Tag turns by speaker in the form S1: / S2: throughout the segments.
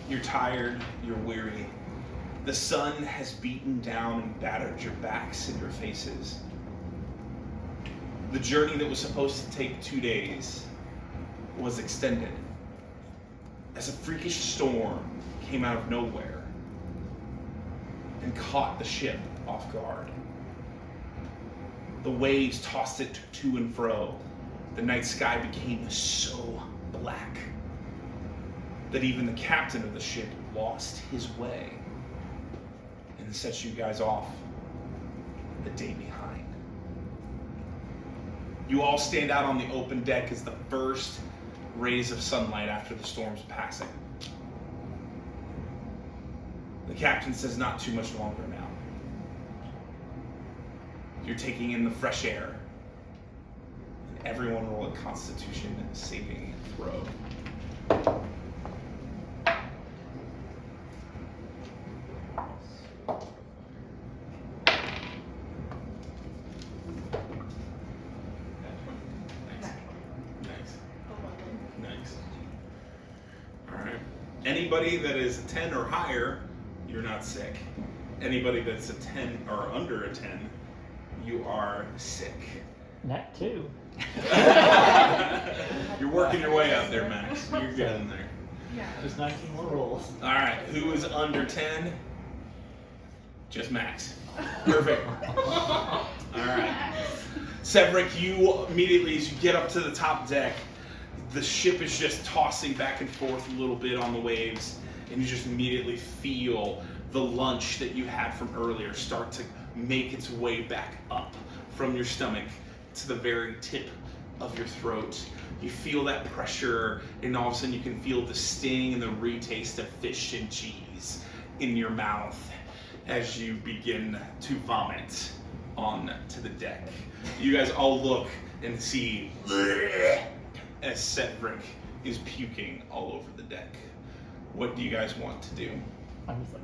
S1: You're tired, you're weary. The sun has beaten down and battered your backs and your faces. The journey that was supposed to take 2 days was extended as a freakish storm came out of nowhere and caught the ship off guard. The waves tossed it to and fro. The night sky became so black that even the captain of the ship lost his way and set you guys off a day behind. You all stand out on the open deck as the first rays of sunlight after the storm's passing. The captain says not too much longer now. You're taking in the fresh air. And everyone roll a Constitution saving throw. Anybody that is a 10 or higher, you're not sick. Anybody that's a 10 or under a 10, you are sick.
S2: Nat 2.
S1: You're working your way up there, Max. You're getting there.
S3: Yeah.
S2: There's 19 more rolls.
S1: All right, who is under 10? Just Max. Perfect. All right. Severick, you immediately, as you get up to the top deck, the ship is just tossing back and forth a little bit on the waves, and you just immediately feel the lunch that you had from earlier start to make its way back up from your stomach to the very tip of your throat. You feel that pressure, and all of a sudden you can feel the sting and the retaste of fish and cheese in your mouth as you begin to vomit on to the deck. You guys all look and see as Severick is puking all over the deck. What do you guys want to do?
S2: I'm just like,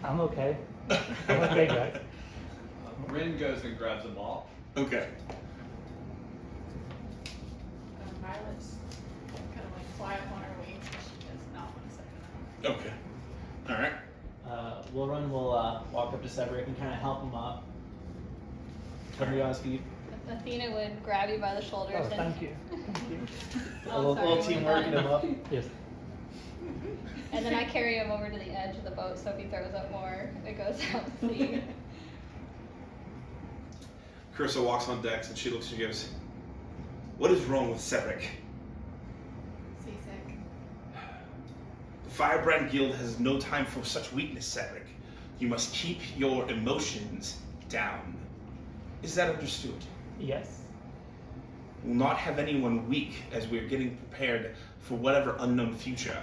S2: I'm okay. I'm okay, guys.
S4: Rin goes and grabs a ball.
S1: Okay.
S3: Violet's kind of like fly up on her wings, but she does not want to sit
S1: Okay. All right.
S5: Will walk up to Severick and kind of help him up. Turn you on his feet.
S6: Athena would grab you by the shoulders
S2: Oh,
S6: and
S2: thank you. Thank you.
S5: A little team working him up.
S2: Yes.
S6: and then I carry him over to the edge of the boat so if he throws up more, it goes out to sea.
S1: Carissa walks on decks and she looks and she goes, "What is wrong with Severick?
S3: Seasick.
S1: The Firebrand Guild has no time for such weakness, Severick. You must keep your emotions down. Is that understood?
S2: Yes.
S1: Will not have anyone weak as we are getting prepared for whatever unknown future.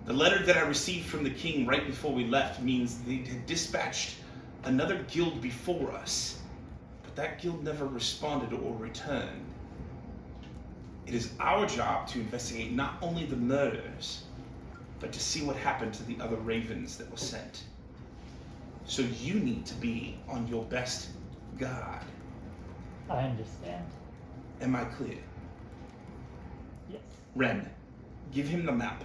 S1: The letter that I received from the king right before we left means they had dispatched another guild before us, but that guild never responded or returned. It is our job to investigate not only the murders, but to see what happened to the other ravens that were sent. So you need to be on your best guard.
S2: I understand.
S1: Am I clear?
S2: Yes.
S1: Ren, give him the map.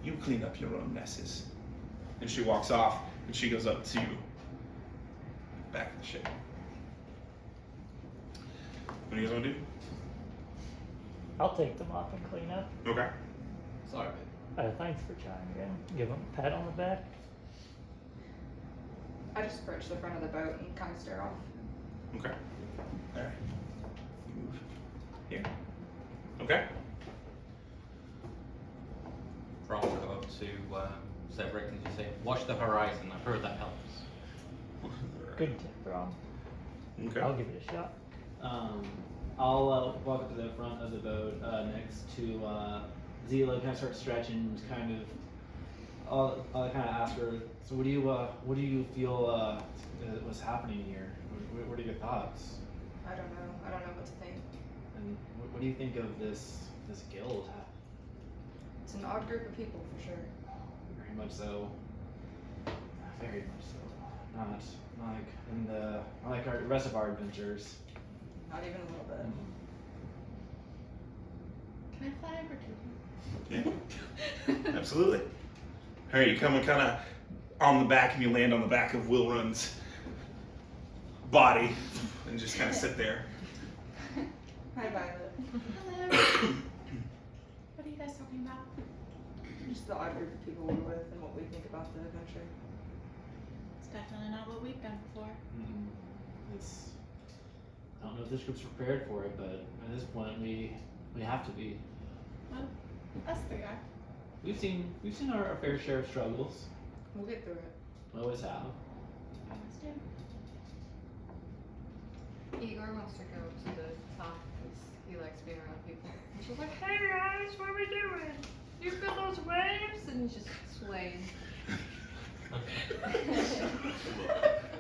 S1: You clean up your own messes. And she walks off, and she goes up to back of the ship. What do you guys want to do?
S2: I'll take them off and clean up.
S1: Okay.
S4: Sorry.
S2: Thanks for trying again. Give them a pat on the back.
S7: I just approach the front of the boat and kind of stare off.
S1: Okay. All right. Move here. Okay.
S8: From go up to Severick and just say, "Watch the horizon." I've heard that helps.
S2: Good tip, Ron.
S1: Okay.
S2: I'll give it a shot.
S5: I'll walk up to the front of the boat next to Zila, kind of start stretching, I'll kind of ask her, so what do you feel was happening here? What are your thoughts?
S7: I don't know what to think.
S5: And what do you think of this guild?
S7: It's an odd group of people for sure.
S5: Very much so. Very much so. Not like not like the rest of our adventures.
S7: Not even a little bit.
S3: Can I fly over to him?
S1: Yeah, absolutely. All right, you come kind of on the back, and you land on the back of Wilrun's body, and just kind of sit there.
S7: Hi, Violet.
S3: Hello. What are you guys talking about?
S7: Just the odd group of people we're with and what we think about the adventure.
S3: It's definitely not what we've done before.
S5: It's, I don't know if this group's prepared for it, but at this point we have to be.
S3: Well, us three are.
S5: We've seen our fair share of struggles.
S7: We'll get through it.
S5: We always have.
S3: Almost do.
S7: Igor wants to go to the top because he likes being around people.
S6: She's like, hey guys, what are we doing? You feel those waves? And he's just swaying.
S1: I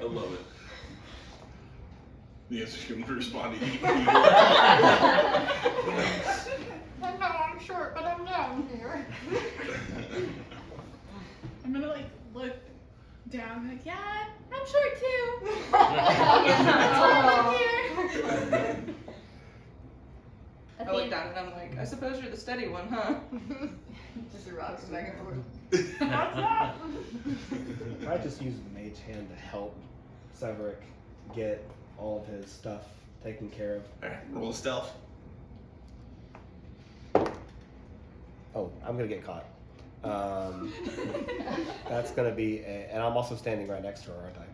S1: love it. The answer's going to respond to you.
S7: I know I'm short, but I'm down here.
S3: I'm gonna like look down like, yeah, I'm short too.
S7: That's
S3: why I'm here.
S7: I look down and I'm like, I suppose you're the steady one, huh? Just rocks back and forth.
S3: What's up?
S9: I just use Mage Hand to help Severick get all of his stuff taken care of.
S1: Alright, roll stealth.
S9: Oh, I'm gonna get caught. That's gonna be and I'm also standing right next to her, aren't I?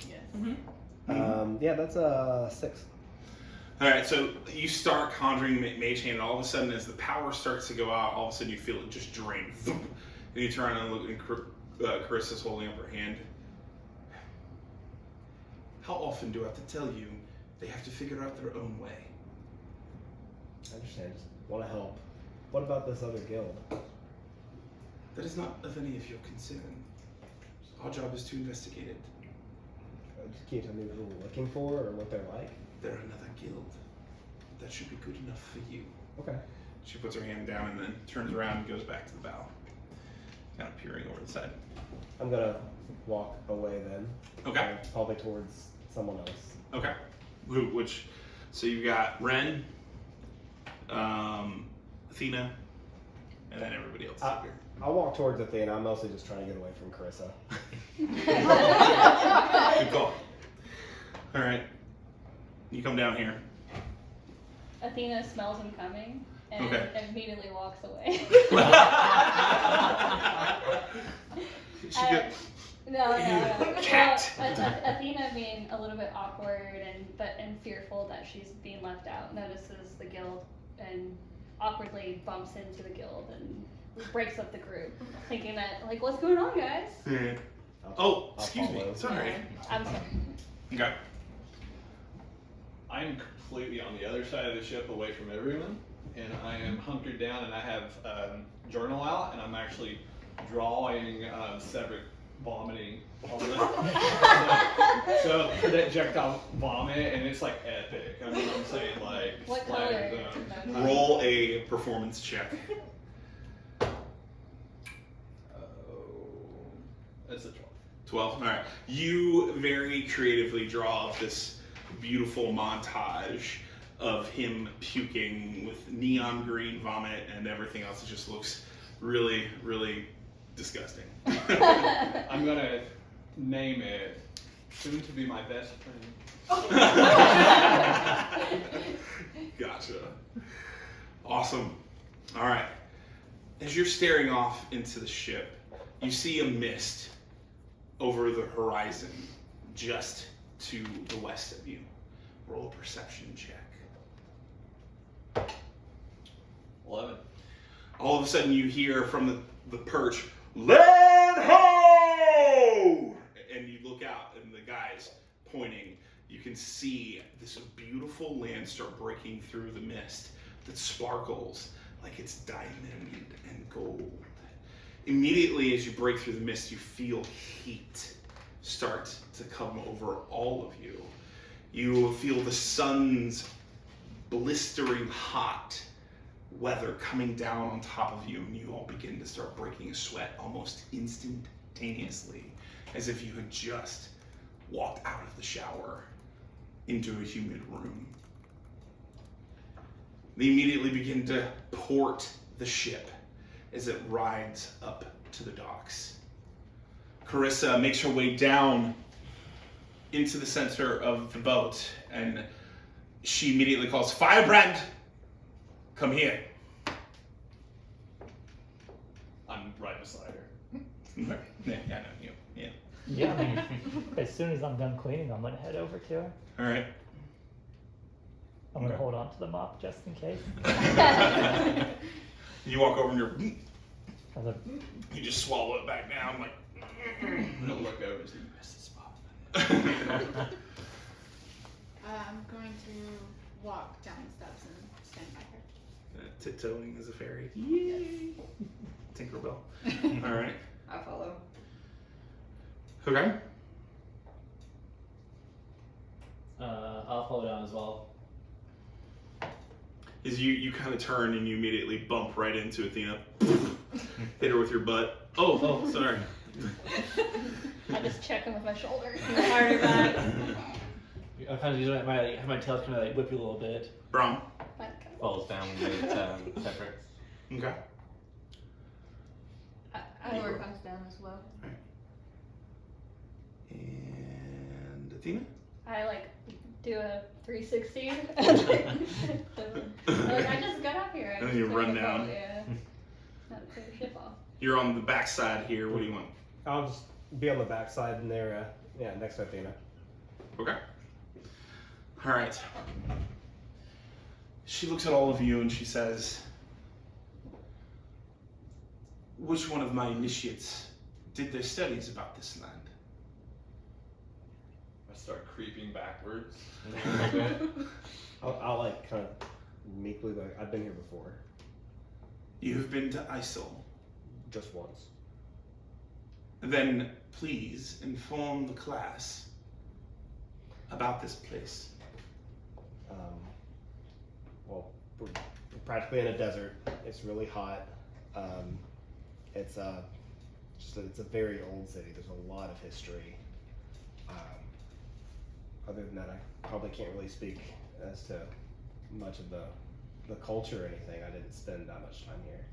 S3: Yes.
S9: Yeah, that's a 6.
S1: Alright, so you start conjuring Mage Hand, and all of a sudden, as the power starts to go out, all of a sudden you feel it just drain. And you turn around and look, and Carissa's holding up her hand. How often do I have to tell you they have to figure out their own way?
S9: I understand. Just want to help. What about this other guild?
S1: That is not of any of your concern. Our job is to investigate it.
S9: Just can you tell me who we're looking for or what they're like?
S1: They're another guild. That should be good enough for you.
S9: Okay.
S1: She puts her hand down and then turns around and goes back to the bow. Kind of peering over the side.
S9: I'm gonna walk away then.
S1: Okay.
S9: Probably towards someone else.
S1: Okay. Which, so you've got Ren, Athena, and then everybody else up here.
S9: I'll walk towards Athena. I'm mostly just trying to get away from Carissa.
S1: Good call. All right. You come down here.
S6: Athena smells him coming and
S1: Okay.
S6: immediately walks away.
S1: She go,
S6: No.
S1: Cat.
S6: Well, Athena, being a little bit awkward and fearful that she's being left out, notices the guild and awkwardly bumps into the guild and breaks up the group, thinking that, like, what's going on, guys?
S1: Yeah.
S9: I'll
S1: Excuse me.
S9: follow.
S1: Sorry.
S6: I'm sorry.
S1: Okay.
S4: I'm completely on the other side of the ship away from everyone, and I am hunkered down, and I have journal out, and I'm actually drawing Cedric vomiting on the so projectile vomit, and it's like epic. I mean, I'm saying like
S6: What
S4: splatter
S6: color?
S4: zone.
S1: Roll a performance check.
S4: That's a 12.
S1: 12. All right. You very creatively draw up this beautiful montage of him puking with neon green vomit and everything else. It just looks really, really disgusting.
S4: I'm gonna name it soon to be my best friend.
S1: Gotcha. Awesome. All right. As you're staring off into the ship, you see a mist over the horizon just to the west of you. Roll a perception check.
S4: 11.
S1: All of a sudden you hear from the perch, "Land ho!" And you look out and the guy's pointing. You can see this beautiful land start breaking through the mist that sparkles like it's diamond and gold. Immediately as you break through the mist, you feel heat start to come over all of you. You feel the sun's blistering hot weather coming down on top of you, and you all begin to start breaking a sweat almost instantaneously, as if you had just walked out of the shower into a humid room. They immediately begin to port the ship as it rides up to the docks. Carissa makes her way down into the center of the boat, and she immediately calls, Firebrand, come here.
S4: I'm right beside her.
S1: Yeah, I know you. Yeah.
S2: Yeah, I mean, as soon as I'm done cleaning, I'm gonna head over to her.
S1: All right.
S2: I'm gonna
S1: Okay.
S2: hold on to the mop just in case.
S1: You walk over and
S2: I was like,
S1: you just swallow it back down, like.
S4: I'm gonna look over and say, you missed the spot.
S3: I'm going to walk down the steps and stand by her.
S1: Tiptoeing as a fairy. Yay! Tinkerbell. All right.
S7: I follow.
S1: Okay.
S5: I'll follow down as well.
S1: Is you kind of turn and you immediately bump right into Athena. Hit her with your butt. Oh, sorry.
S6: I just check him with my shoulder.
S7: Harder back.
S5: I kind of use my tail kind of like whip you a little bit.
S1: Brom.
S8: Falls down with Cedric.
S1: Okay.
S7: Igor comes down as well.
S1: And Athena?
S6: I like do a 360. And like, I just got up here. I
S1: And then
S6: just
S1: you
S6: took
S1: run
S6: a
S1: down.
S6: boat, yeah. Not to clear the ship off.
S1: You're on the back side here. What do you want?
S9: I'll just be on the backside and there, next to Athena.
S1: Okay. All right. She looks at all of you and she says, which one of my initiates did their studies about this land?
S4: I start creeping backwards.
S9: I'll like kind of meekly, like, I've been here before.
S1: You have been to Isou.
S9: Just once.
S1: Then please inform the class about this place.
S9: Well, we're practically in a desert. It's really hot. It's it's a very old city. There's a lot of history. Other than that, I probably can't really speak as to much of the culture or anything. I didn't spend that much time here.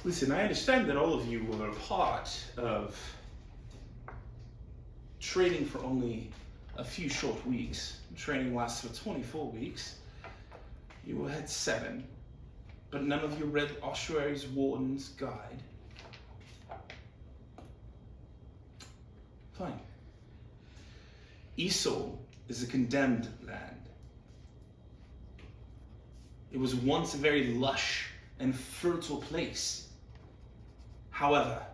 S1: Listen, I understand that all of you were a part of training for only a few short weeks. Training lasts for 24 weeks. You had 7, but none of you read Ossuary's Warden's Guide. Fine. Isou is a condemned land. It was once a very lush and fertile place. However,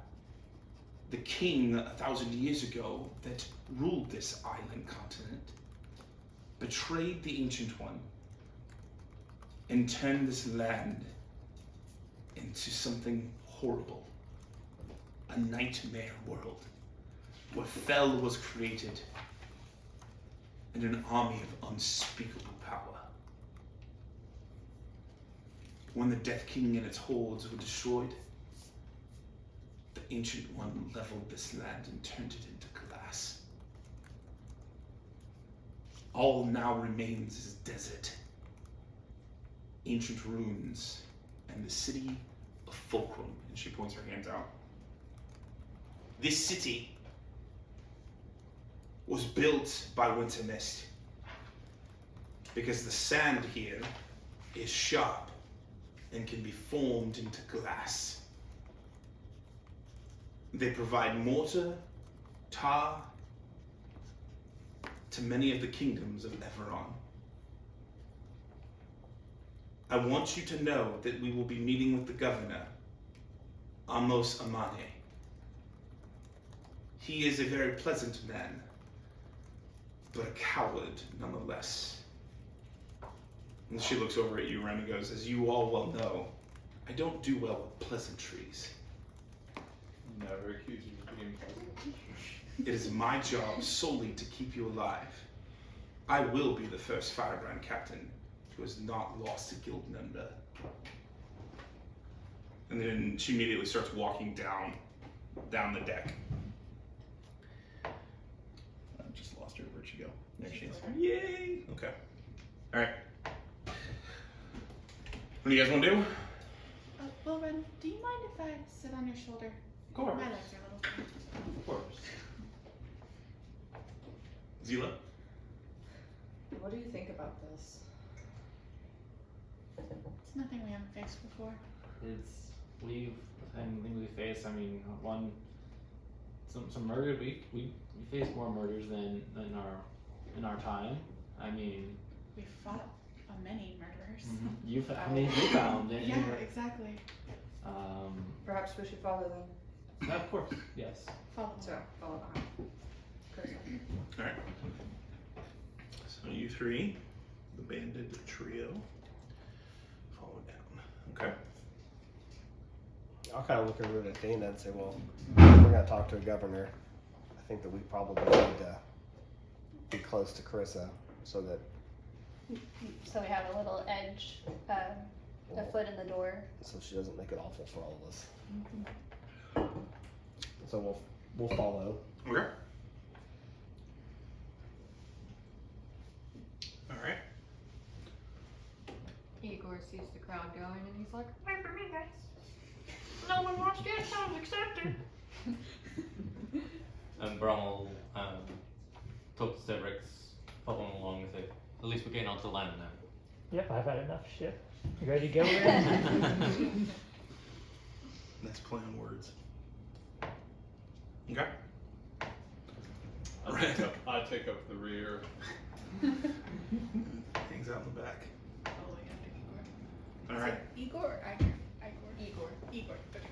S1: the king 1,000 years ago that ruled this island continent betrayed the Ancient One and turned this land into something horrible, a nightmare world where Fel was created and an army of unspeakable power. When the Death King and its hordes were destroyed, the Ancient One leveled this land and turned it into glass. All now remains is desert, ancient ruins, and the city of Fulcrum. And she points her hands out. This city was built by Winter Mist because the sand here is sharp and can be formed into glass. They provide mortar, tar, to many of the kingdoms of Everion. I want you to know that we will be meeting with the governor, Amos Amane. He is a very pleasant man, but a coward nonetheless. And she looks over at you, Ren, and goes, as you all well know, I don't do well with pleasantries.
S4: Never accuse you of being pleasant.
S1: It is my job solely to keep you alive. I will be the first Firebrand captain who has not lost a guild member. And then she immediately starts walking down the deck. I just lost her. Where'd she go? There she is. Yay! Okay. All right. What do you guys want to do?
S3: Wilbur, do you mind if I sit on your shoulder?
S1: Of course.
S3: My legs are a little tired.
S1: Of course. Zila?
S7: What do you think about this?
S3: It's nothing we haven't faced before.
S5: Anything we face. I mean, some murder. We faced more murders than in our time. I mean,
S3: We fought many murderers.
S5: how many have you found?
S3: Yeah, exactly.
S7: Perhaps we should follow them.
S5: Of course, yes.
S3: Follow
S7: So, follow behind. Crystal.
S1: Alright. So you three, the banded trio, follow down. Okay.
S9: I'll kind of look over at Dana and say, well, if we're going to talk to a governor, I think that we probably need to be close to Carissa so that
S6: So we have a little edge, a foot in the door.
S9: so she doesn't make it awful for all of us. So we'll follow.
S1: Okay. Alright.
S10: Igor sees the crowd going and he's like, wait for me, guys. No one wants to get someone's accepted.
S8: And Brom will talk to Severix, follow him along and say, at least we're getting onto land now.
S2: Yep, I've had enough shit. You ready to go in?
S1: That's play on words. Okay.
S4: I take up the rear.
S1: Hangs out in the back.
S3: All the way up to Igor.
S1: Alright.
S3: Igor or Igor?
S7: Igor.
S3: Igor. Okay.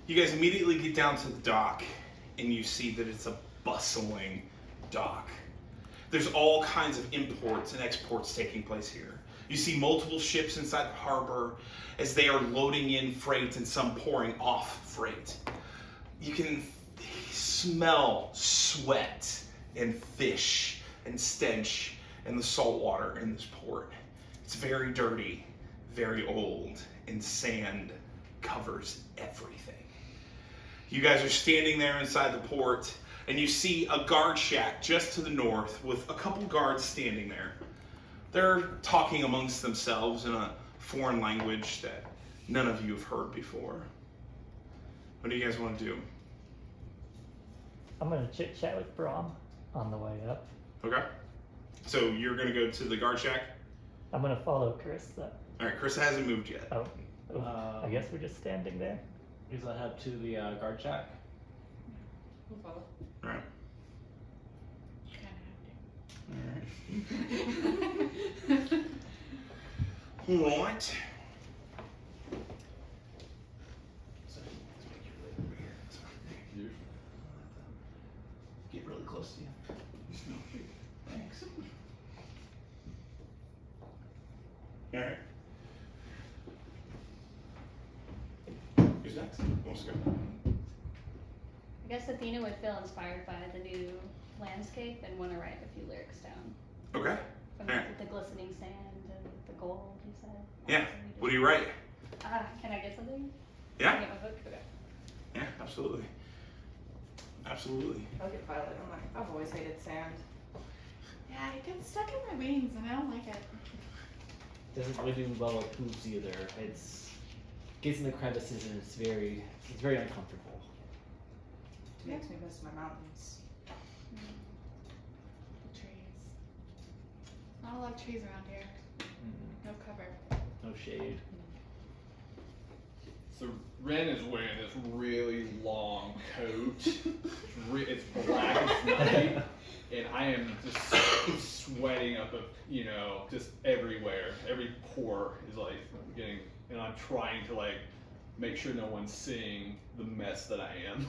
S1: You guys immediately get down to the dock and you see that it's a bustling dock. There's all kinds of imports and exports taking place here. You see multiple ships inside the harbor as they are loading in freight and some pouring off freight. You can smell sweat and fish and stench and the salt water in this port. It's very dirty, very old, and sand covers everything. You guys are standing there inside the port, and you see a guard shack just to the north with a couple guards standing there. They're talking amongst themselves in a foreign language that none of you have heard before. What do you guys want to do?
S2: I'm gonna chit chat with Brom on the way up.
S1: Okay. So you're going to go to the guard shack?
S2: I'm gonna follow Carissa.
S1: Alright, Chris hasn't moved yet.
S2: Oh, I guess we're just standing there.
S5: Does that head to the guard shack?
S7: We'll follow.
S1: Alright. Alright. Get really close to you. Thanks. Alright. Who's next? Who wants to go?
S6: I guess Athena would feel inspired by the new landscape and want to write a few lyrics down.
S1: Okay.
S6: From
S1: Alright.
S6: the glistening sand and the gold, you said.
S1: Yeah. What do you write?
S6: Can I get something?
S1: Yeah?
S6: Can I get my book? Okay.
S1: Yeah, absolutely. Absolutely.
S7: I'll get Violet. I'm like, I've always hated sand.
S3: Yeah, it gets stuck in my wings and I don't like it.
S5: Doesn't really do well with hooves either. It's gets in the crevices and it's very uncomfortable.
S7: It makes me miss my mountains.
S3: The trees. Not a lot of trees around here. No cover.
S5: No shade.
S4: So Ren is wearing this really long coat. It's black and snotty, and I am just sweating up, just everywhere. Every pore is like getting, and I'm trying to like make sure no one's seeing the mess that I am.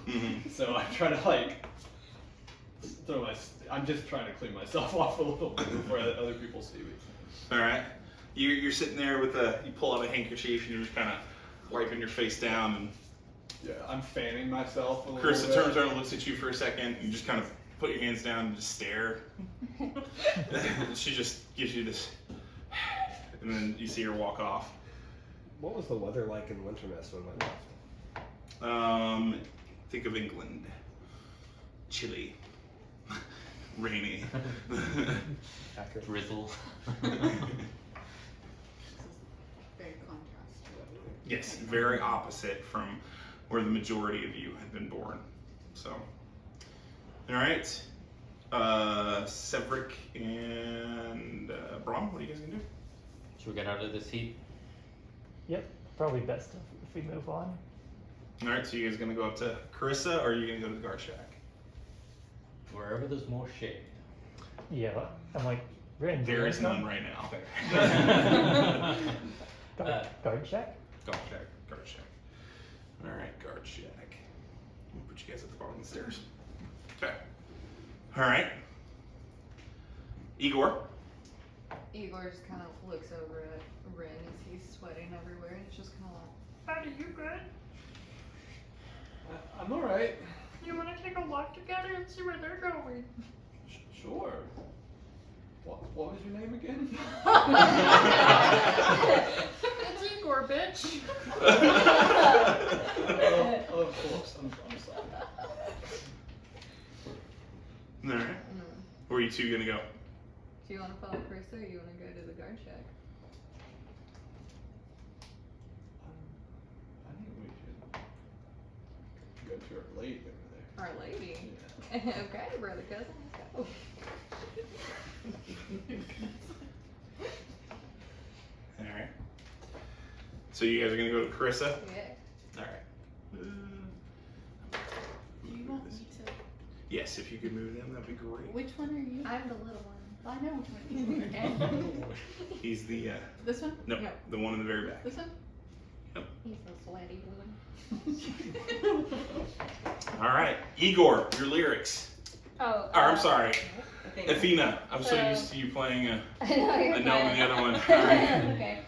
S4: So I try to like I'm just trying to clean myself off a little bit before other people see me.
S1: All right. You're sitting there with you pull out a handkerchief and you're just kind of wiping your face down, and
S4: Yeah, I'm fanning myself a little
S1: Carissa
S4: bit.
S1: turns around and looks at you for a second, and you just kind of put your hands down and just stare. She just gives you this, and then you see her walk off.
S9: What was the weather like in Winterness when we left?
S1: Think of England. Chilly. Rainy.
S9: Accurate.
S8: Drizzle.
S1: Yes, very opposite from where the majority of you have been born. So, all right. Severick and Braun, what are you guys gonna do?
S8: Should we get out of this heat?
S2: Yep, probably best if we move on.
S1: All right, so you guys gonna go up to Carissa, or are you gonna go to the guard shack?
S8: Wherever there's more shade.
S2: Yeah, I'm like, we're in
S1: There is
S2: Jericho?
S1: none right now.
S2: Guard check?
S1: Guard shack. Guard shack. All right, guard shack. We'll put you guys at the bottom of the stairs. Okay. All right. Igor.
S7: Igor just kind of looks over at Rin as he's sweating everywhere, and he's just kind of like,
S10: Buddy, you good?
S4: I'm alright.
S10: You wanna take a walk together and see where they're going?
S4: Sure. What was your name again?
S10: It's Igor, bitch.
S4: Of course, I'm sorry.
S1: All right. Where are you two gonna go?
S7: do you want to follow Carissa, or you want to go to the guard shack?
S4: I think we should go to our lady over there.
S7: Our lady?
S4: Yeah.
S7: Okay, brother cousin, let's go.
S1: All right. So you guys are gonna go to Carissa.
S7: Yeah.
S1: All right.
S3: Do you want me to?
S1: Yes, if you could move them, that'd be great.
S3: Which one are you?
S7: I'm the little one.
S3: I know which one you are.
S1: He's the
S3: This one?
S1: no, the one in the very back.
S3: This one?
S7: He's a sweaty one.
S1: All right, Igor, your lyrics.
S6: Oh.
S1: Or, I'm sorry,
S7: Athena.
S1: Athena. I'm so
S6: So-
S1: used to you playing
S6: I know you're
S1: a gnome in the
S6: fine.
S1: other one. All right.
S6: Okay.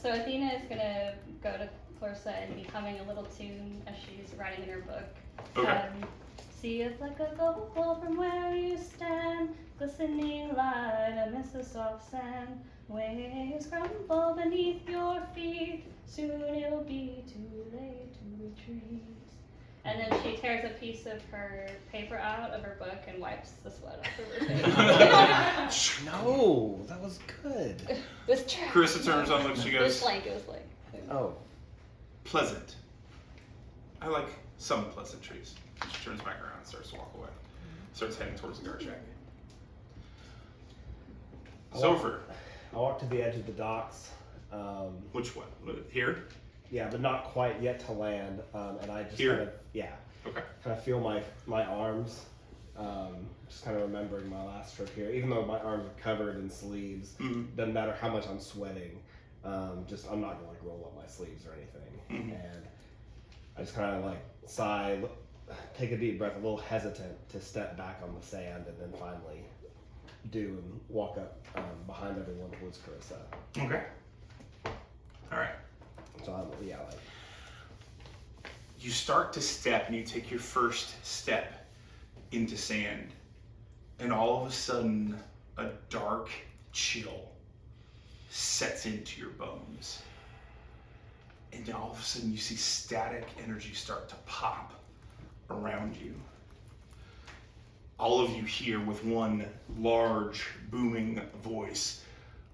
S6: So Athena is gonna go to Clarissa and be humming a little tune as she's writing in her book.
S1: Okay.
S6: See it like a gold ball from where you stand, glistening light amidst the soft sand. Waves crumble beneath your feet, soon it'll be too late to retreat. And then she tears a piece of her paper out of her book and wipes the sweat off of her face.
S9: No, that was good.
S6: It was trash.
S1: Carissa turns on, looks, she
S6: It was
S1: goes,
S6: blank, it was blank.
S9: Oh,
S1: pleasant. I like some pleasantries. She turns back around and starts to walk away. Starts heading towards the guard shack. Sofer.
S9: I walked to the edge of the docks.
S1: Which one? Here?
S9: Yeah, but not quite yet to land. And I just
S1: Here?
S9: kind of, yeah,
S1: Okay.
S9: kind of feel my arms. Just kind of remembering my last trip here. Even though my arms are covered in sleeves,
S1: Mhm.
S9: doesn't matter how much I'm sweating. Just I'm not gonna like roll up my sleeves or anything.
S1: Mhm.
S9: And I just kind of like sigh, take a deep breath, a little hesitant to step back on the sand, and then finally do and walk up behind everyone towards Carissa.
S1: Okay. All right.
S9: So I'm like.
S1: You start to step and you take your first step into sand, and all of a sudden a dark chill sets into your bones, and then all of a sudden you see static energy start to pop around you. All of you hear with one large booming voice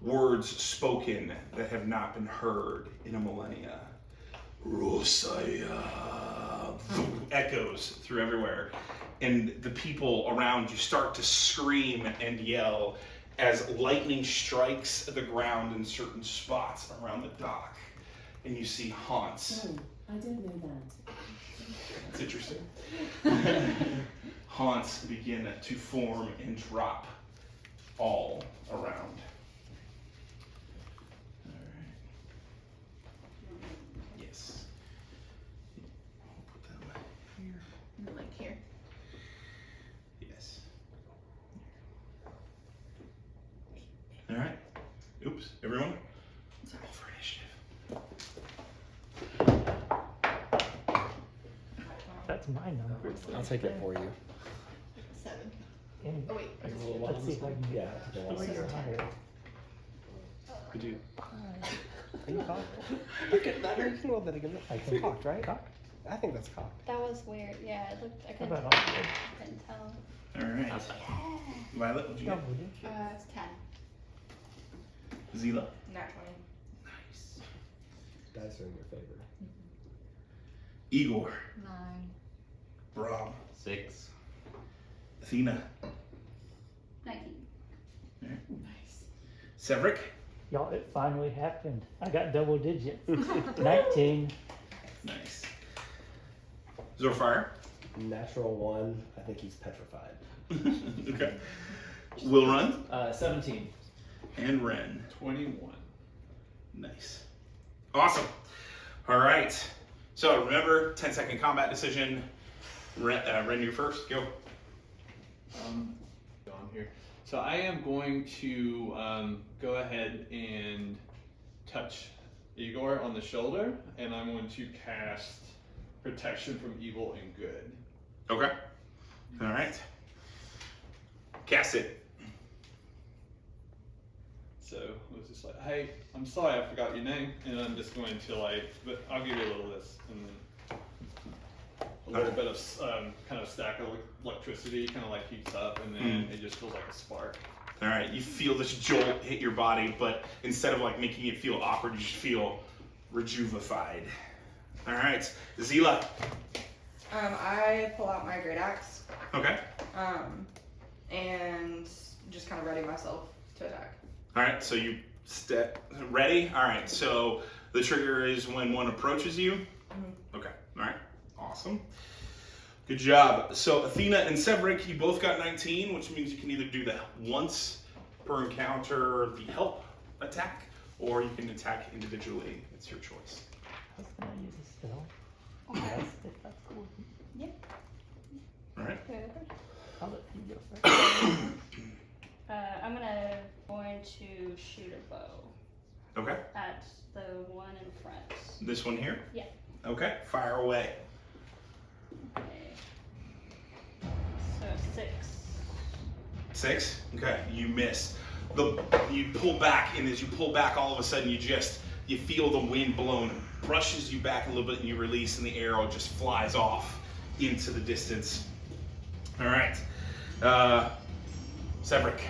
S1: words spoken that have not been heard in a millennia. Rosaya echoes through everywhere, and the people around you start to scream and yell as lightning strikes the ground in certain spots around the dock, and you see haunts.
S11: Oh, I didn't know that.
S1: That's interesting. Haunts begin to form and drop all around. Yes. I'll put them here.
S3: Like here.
S1: Yes. All right. Oops. Everyone. Roll for initiative.
S2: That's my number.
S9: I'll take it for you.
S3: 7.
S2: And
S3: Oh wait.
S5: I can roll a
S2: let's see if I can
S9: Yeah,
S2: get
S9: take a
S2: it.
S9: while.
S2: You're higher.
S1: Could you?
S9: Are you cocked? Okay, that you can roll that again.
S2: I can
S9: cocked, right?
S2: Cocked?
S9: I think that's cocked.
S6: That was weird. Yeah, it looked. I
S2: How
S6: couldn't,
S2: about all
S6: couldn't tell.
S1: All right. Violet, what'd you
S2: No,
S1: get?
S2: would you?
S3: It's 10.
S1: Zila.
S7: Nat 20.
S1: Nice.
S9: Dice dice are in your favor.
S1: Igor,
S10: 9.
S1: Brom,
S8: 6.
S1: Athena,
S6: 19.
S7: Nice.
S1: Severick,
S2: Y'all, it finally happened. I got double digits. 19.
S1: nice. Zorfire,
S9: Natural 1. I think he's petrified.
S1: okay. Will Run,
S5: 17.
S1: and Ren.
S4: 21.
S1: Nice. Awesome. All right. So remember, 10-second combat decision. Ren, you first. Go.
S4: Go on here. So I am going to go ahead and touch Igor on the shoulder, and I'm going to cast Protection from Evil and Good.
S1: Okay. All right. Cast it.
S4: So it was just like, hey, I'm sorry I forgot your name, and I'm just going to but I'll give you a little of this, and then a little bit of kind of stack of electricity kind of like heats up, and then it just feels like a spark.
S1: All right. You feel this jolt hit your body, but instead of like making it feel awkward, you just feel rejuvified. All right. Zila.
S7: I pull out my great axe.
S1: Okay.
S7: And just kind of ready myself to attack.
S1: All right. So you step ready. All right. So the trigger is when one approaches you. Okay. All right. Awesome. Good job. So Athena and Severick, you both got 19, which means you can either do that once per encounter, the help attack, or you can attack individually. It's your choice.
S2: I was gonna use a spell. Yes, if that's cool.
S1: All right.
S2: I'll let you go first.
S6: I'm going to shoot a bow
S1: Okay.
S6: at the one in front.
S1: This one here?
S6: Yeah.
S1: Okay. Fire away.
S6: Okay. So 6.
S1: 6. Okay. You miss. You pull back, and as you pull back, all of a sudden you feel the wind blowing, brushes you back a little bit, and you release, and the arrow just flies off into the distance. All right. Severick.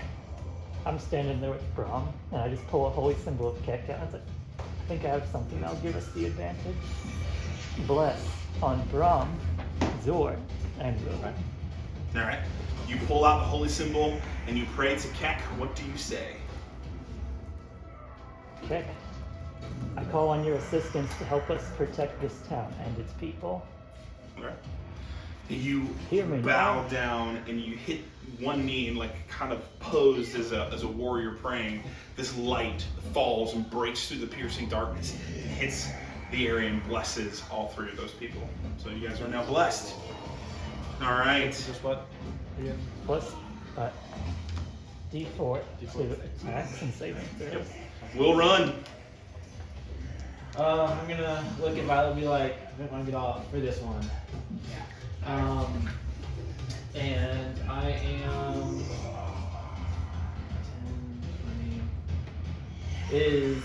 S2: I'm standing there with Brom, and I just pull a holy symbol of Kek out. I was like, I think I have something that'll give us the advantage. Bless on Brom, Zor, and Zor.
S1: All right. You pull out the holy symbol and you pray to Kek. What do you say?
S2: Kek, I call on your assistance to help us protect this town and its people.
S1: Okay. You
S2: Hear me
S1: bow
S2: now.
S1: down and you hit one knee and like kind of posed as a warrior praying. This light falls and breaks through the piercing darkness and hits the area and blesses all 3 of those people. So you guys are now blessed. All right.
S5: Just what? Again?
S2: Plus, D4 to attacks and saving throws.
S1: We'll run.
S5: I'm gonna look at Violet and be like, I don't want to get off for this one. And I am 10, 20. Is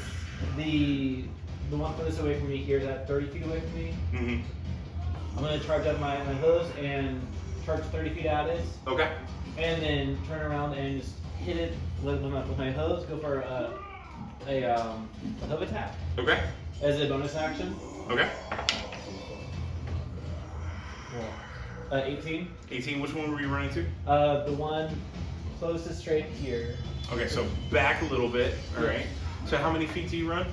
S5: the one furthest away from me here? Is that 30 feet away from me?
S1: Mm-hmm.
S5: I'm gonna charge up my hose and charge 30 feet at it,
S1: Okay.
S5: and then turn around and just hit it with my hose. Go for a hoof attack
S1: Okay.
S5: as a bonus action.
S1: Okay.
S5: 18.
S1: 18. Which one were you running to?
S5: The one closest straight here.
S1: Okay, so back a little bit. All right. So how many feet do you run?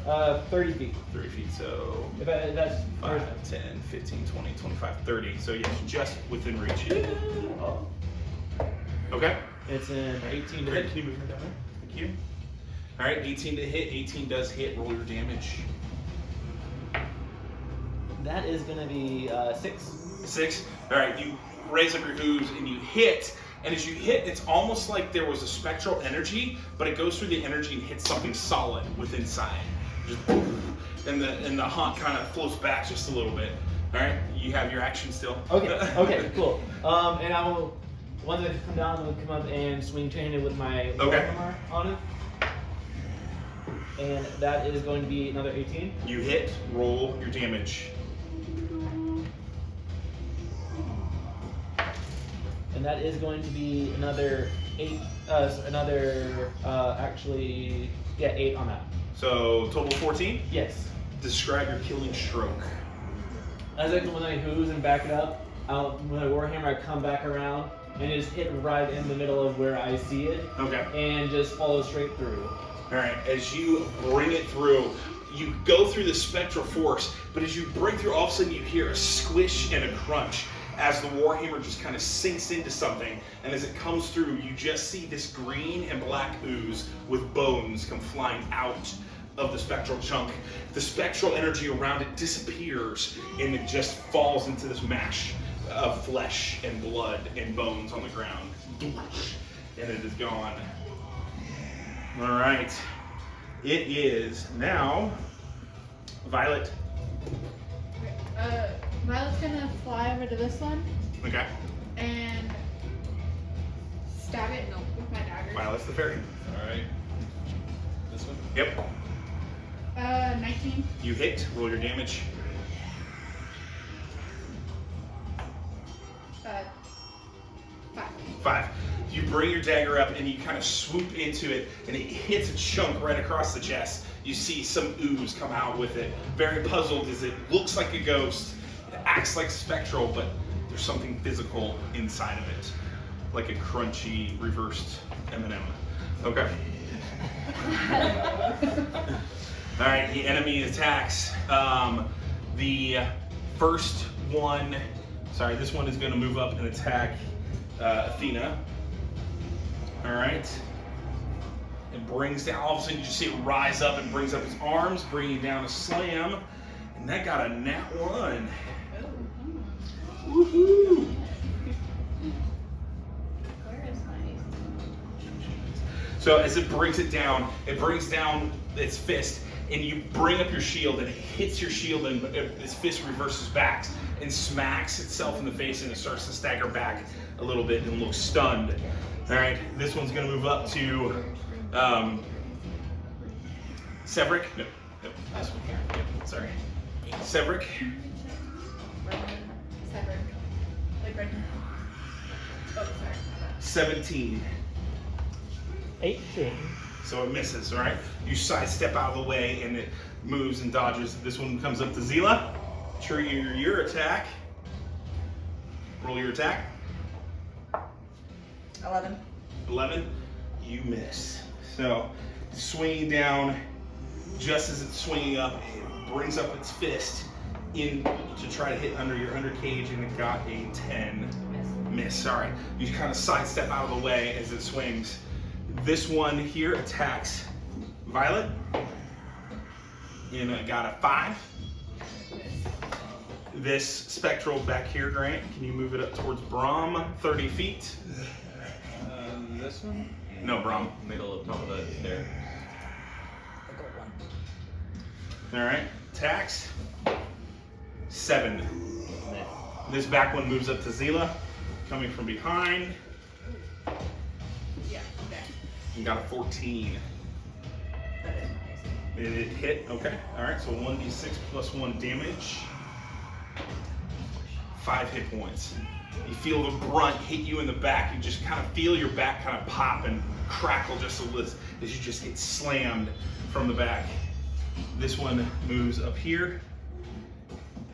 S5: 30 feet.
S1: 30 feet. So
S5: If that's
S1: 5, 10, 15, 20, 25, 30. So yes, just within reach.
S5: Oh.
S1: Okay.
S5: It's an 18 to
S1: Great.
S5: hit.
S1: Can you move her down there? Thank you. All right, 18 to hit. 18 does hit. Roll your damage.
S5: That is gonna be 6.
S1: 6. All right, you raise up your hooves and you hit. And as you hit, it's almost like there was a spectral energy, but it goes through the energy and hits something solid within inside. Just boom, and the haunt kind of floats back just a little bit. All right, you have your action still.
S5: Okay, cool. And I will, once I come down, I'll come up and swing two-handed with my hammer on it. And that is going to be another 18.
S1: You hit. Roll your damage.
S5: And that is going to be another 8. Actually, yeah, 8 on that.
S1: So total 14.
S5: Yes.
S1: describe your killing stroke.
S5: When I hooves and back it up, when I Warhammer, I come back around and just hit right in the middle of where I see it.
S1: Okay.
S5: And just follow straight through.
S1: All right. As you bring it through, you go through the spectral force, but as you break through, all of a sudden you hear a squish and a crunch as the Warhammer just kind of sinks into something. And as it comes through, you just see this green and black ooze with bones come flying out of the spectral chunk. The spectral energy around it disappears and it just falls into this mash of flesh and blood and bones on the ground. And it is gone. All right. It is now Violet.
S3: Violet's gonna fly over to this one
S1: Okay.
S3: and stab it with my dagger.
S1: Violet's the fairy.
S4: Alright. This one?
S1: Yep.
S3: 19.
S1: You hit. Roll your damage.
S3: 5.
S1: 5. You bring your dagger up and you kind of swoop into it and it hits a chunk right across the chest. You see some ooze come out with it. Very puzzled as it looks like a ghost. It acts like spectral, but there's something physical inside of it. Like a crunchy reversed M&M. Okay. All right, the enemy attacks. The first one, this one is going to move up and attack Athena. All right. It brings down, all of a sudden you just see it rise up and brings up its arms, bringing down a slam. And that got a nat 1. Woohoo!
S6: Where is my...
S1: So as it brings down its fist, and you bring up your shield, and it hits your shield, and its fist reverses back and smacks itself in the face, and it starts to stagger back a little bit and looks stunned. All right, this one's gonna move up to Severick. No, this one here. Yep, sorry. Severick.
S3: Severed. Like right now. Oh, sorry.
S1: 17.
S2: 18.
S1: So it misses, all right? You sidestep out of the way and it moves and dodges. This one comes up to Zila. Trigger your attack. Roll your attack.
S7: 11.
S1: 11. You miss. So swinging down, just as it's swinging up, it brings up its fist in to try to hit under your undercage, and it got a 10. Miss. Sorry. You kind of sidestep out of the way as it swings. This one here attacks Violet, and it got a 5. This spectral back here, Grant, can you move it up towards Brahm, 30 feet?
S4: This one?
S1: No, Brahm.
S8: Middle of top of the stair.
S1: All right, attacks. 7. This back one moves up to Zila, coming from behind.
S7: Yeah, okay.
S1: And got a 14.
S7: That is nice.
S1: It hit, okay. All right, so 1d6 plus 1 damage. 5 hit points. You feel the brunt hit you in the back. You just kind of feel your back kind of pop and crackle just a little as you just get slammed from the back. This one moves up here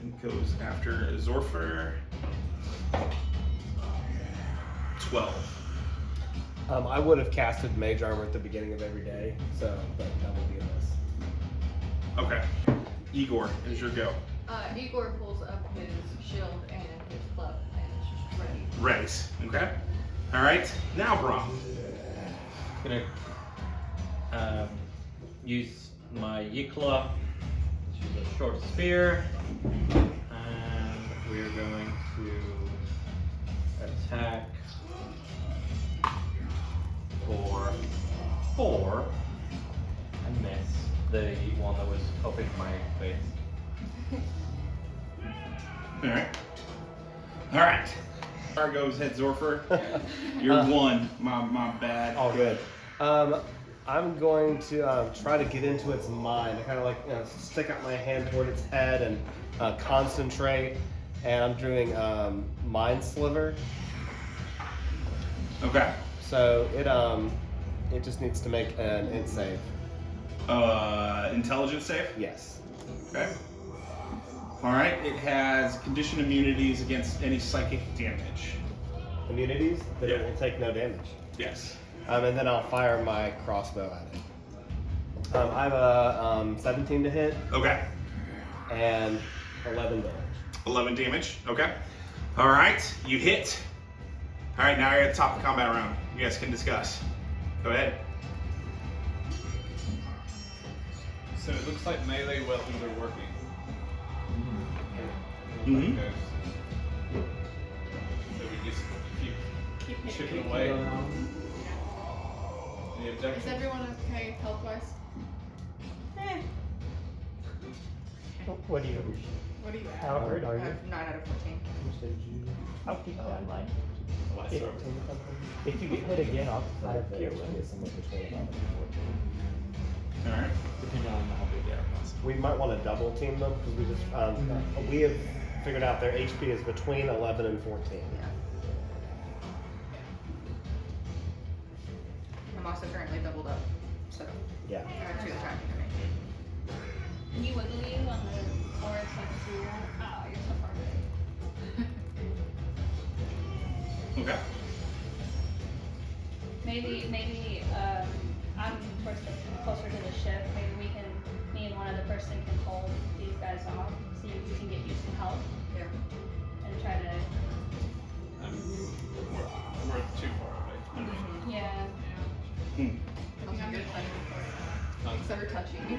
S1: and goes after Zorfer. 12.
S9: I would have casted Mage Armor at the beginning of every day, but that will be a miss.
S1: Okay. Igor, is your go.
S10: Igor pulls up his shield and his club and is just ready.
S1: Raise. Okay. All right. Now, Brahm.
S8: Gonna use my Yikla, which is a short spear, and we're going to attack for 4 and miss the one that was popping my face.
S1: All right. All right. There goes head Zorfer. You're 1. My bad.
S9: All good. I'm going to try to get into its mind. I kind of stick out my hand toward its head and concentrate. And I'm doing Mind Sliver.
S1: Okay.
S9: So it just needs to make an int save.
S1: Intelligence save?
S9: Yes.
S1: Okay. Alright, it has conditioned immunities against any psychic damage.
S9: Immunities, then
S1: Yeah.
S9: it will take no damage.
S1: Yes.
S9: And then I'll fire my crossbow at it. I have a 17 to hit
S1: Okay.
S9: and 11 damage.
S1: 11 damage. Okay. Alright, you hit. Alright, now you're at the top of the combat round. You guys can discuss. Go ahead.
S4: So it looks like melee weapons are working.
S1: Mm-hmm.
S4: Okay. So we just keep
S3: Keep
S4: chipping
S3: hitting.
S4: away.
S5: Um,
S4: Any
S3: Is
S4: objections?
S3: everyone okay health-wise?
S2: What do you?
S3: What are you at?
S2: How hurt are
S7: I
S2: you?
S7: have 9 out of 14.
S2: I'll keep that in mind.
S4: Last
S2: If,
S4: over.
S2: if you get hit again, I'll have cure wounds.
S1: Alright.
S5: depending on how big they are.
S9: We might want to double team them because we just we have figured out their HP is between 11 and 14.
S7: Yeah. I'm also currently doubled up, so
S9: Yeah.
S7: I have 2 attacking to me.
S6: Can you wiggle you on the forest like a zero? Oh, you're so far away.
S1: Okay.
S6: Maybe I'm towards closer to the ship. Maybe me and one other person can hold these guys off so you can get you some help
S7: Yeah.
S6: and try to.
S4: We're too far away.
S6: Yeah.
S1: Hmm.
S3: I think I'm gonna touch you. Except for touching you.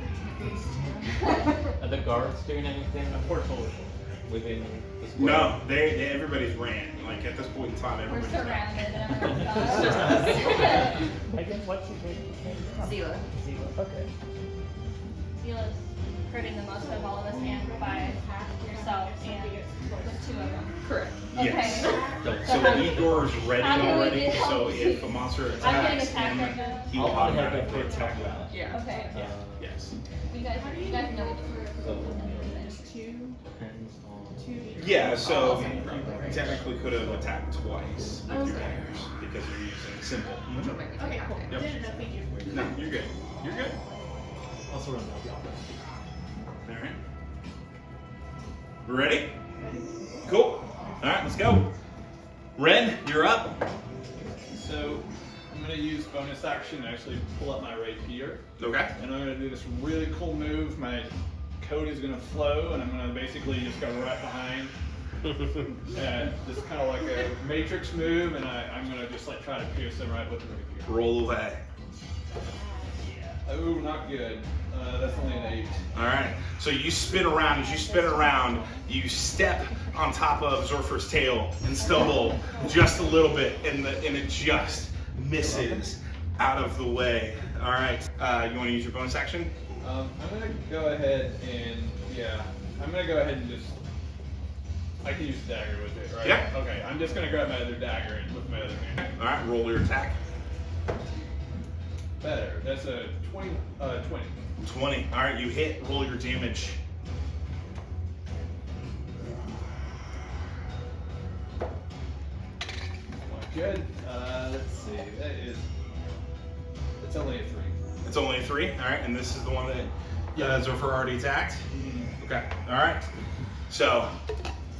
S8: Are the guards doing anything
S4: A portal.
S8: within the square?
S1: No, they everybody's ran. Like at this point in time,
S6: We're
S1: everybody's ran.
S6: surrounded and everyone's gone.
S2: Megan, what's your name?
S7: Zila.
S2: Zila. Okay.
S6: Zila's hurting the most of all of us and by yourself and with 2 of them.
S7: Correct.
S1: Yes.
S6: Okay.
S1: So Igor's ready
S6: How do we
S1: already.
S6: get help?
S1: So if a monster
S6: I'm getting
S1: attacks,
S6: attacked right
S1: him,
S6: now.
S1: he will
S5: I'll have
S1: automatically
S5: to
S1: attack.
S5: talk about it.
S7: Yeah.
S6: Okay.
S1: Yes.
S6: You guys know
S5: So,
S3: Two.
S5: depends on.
S1: Yeah. So you technically could have attacked twice with your daggers because you're using simple.
S7: Which will make me take
S3: Okay,
S7: half
S3: cool.
S7: damage.
S3: Didn't know, thank you.
S1: No, you're good. You're good.
S5: Also run the opera.
S1: All right. We ready? Cool. All right, let's go. Ren, you're up.
S4: So I'm gonna use bonus action to actually pull up my rapier.
S1: Okay.
S4: And I'm gonna do this really cool move. My coat is gonna flow, and I'm gonna basically just go right behind. And just kind of like a matrix move, and I'm gonna just like try to pierce them right with the rapier.
S1: Roll away.
S4: Oh, not good. That's only an 8.
S1: All right. So you spin around. As you spin around, you step on top of Zorfer's tail and stumble just a little bit, and it just misses out of the way. All right. You want to use your bonus action?
S4: I'm gonna go ahead and just. I can use the dagger with it, right?
S1: Yeah.
S4: Okay. I'm just gonna grab my other dagger and with my other hand.
S1: All right. Roll your attack.
S4: Better. That's a 20.
S1: 20. All right. You hit. Roll your damage.
S4: Not good. Let's see. It's only a 3.
S1: It's only a 3. All right. And this is the one that Zorfer already attacked. Okay. All right. So,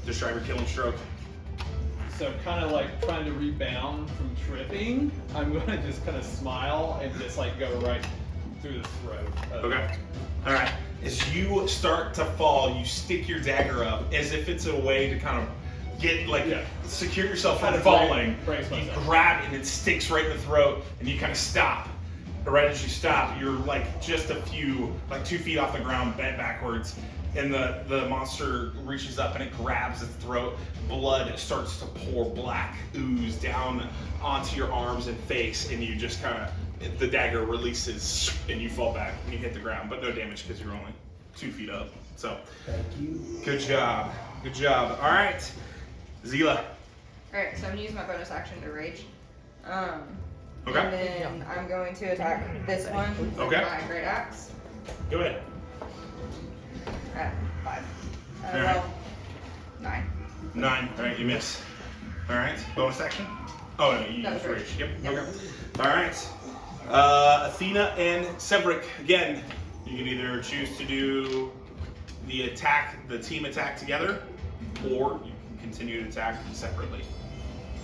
S1: describe your killing stroke.
S4: So kind of like trying to rebound from tripping, I'm gonna just kind of smile and just like go right through the throat.
S1: Okay. All right. As you start to fall, you stick your dagger up as if it's a way to kind of get secure yourself from
S4: Kind of
S1: falling.
S4: brace
S1: You
S4: myself.
S1: grab it and it sticks right in the throat, and you kind of stop. But right as you stop, you're like just a few, like 2 feet off the ground, bent backwards, and the monster reaches up and it grabs its throat. Blood starts to pour black ooze down onto your arms and face, and you just kind of, the dagger releases and you fall back and you hit the ground, but no damage because you're only 2 feet up. So,
S9: Thank you.
S1: good job. Good job. All right, Zila.
S7: Alright, so I'm gonna use my bonus action to rage.
S1: Okay.
S7: And then I'm going to attack this one with
S1: Okay.
S7: my great axe
S1: Go ahead.
S7: at 5.
S1: Alright.
S7: Well, 9.
S1: 9. All right, you miss. All right, bonus action. Oh no, you
S7: That
S1: used
S7: was
S1: rage.
S7: rage.
S1: Yep.
S7: Yep.
S1: Okay. All right. Athena and Severick, again, you can either choose to do the team attack together, or you can continue to attack separately.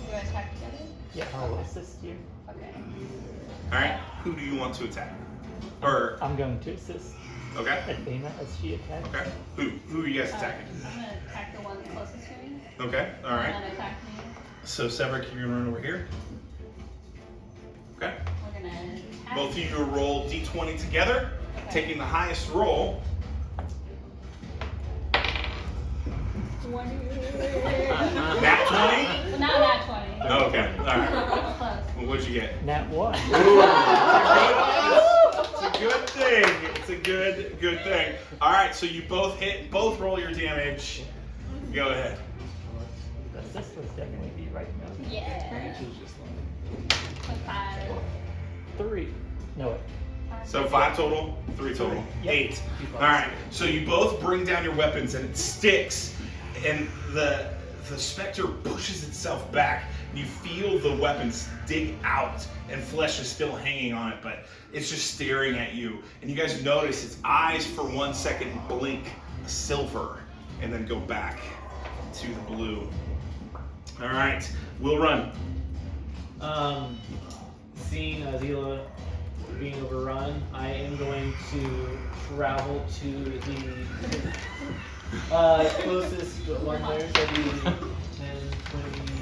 S6: Do I attack together?
S2: Yeah, I'll assist you.
S6: Okay.
S1: Alright, who do you want to attack? Or,
S2: I'm going to assist
S1: okay,
S2: Athena as she attacks.
S1: okay. Who are you guys attacking?
S6: I'm gonna attack the one closest to me.
S1: Okay, alright.
S6: And then attack me.
S1: So Severick, you're gonna run over here. Okay.
S6: We're gonna attack.
S1: Both of you roll d20 together,
S6: Okay.
S1: taking the highest roll.
S6: 20.
S1: Nat 20?
S6: Well, not nat 20.
S1: Okay, alright.
S6: Close.
S1: Well, what'd you get?
S2: Nat 1.
S1: It's a good thing. It's a good thing. Alright, so you both hit, both roll your damage. Go ahead.
S2: Assist was definitely be right now.
S6: Yeah. 5.
S2: 3. No, wait.
S1: So 5 total, 3 total,
S2: Yep.
S1: 8. Alright, so you both bring down your weapons and it sticks, and the specter pushes itself back, and you feel the weapons dig out, and flesh is still hanging on it, but it's just staring at you. And you guys notice its eyes for 1 second blink silver, and then go back to the blue. Alright, we'll run.
S5: Seeing Zila being overrun, I am going to travel to the closest one there, so the 10, 20.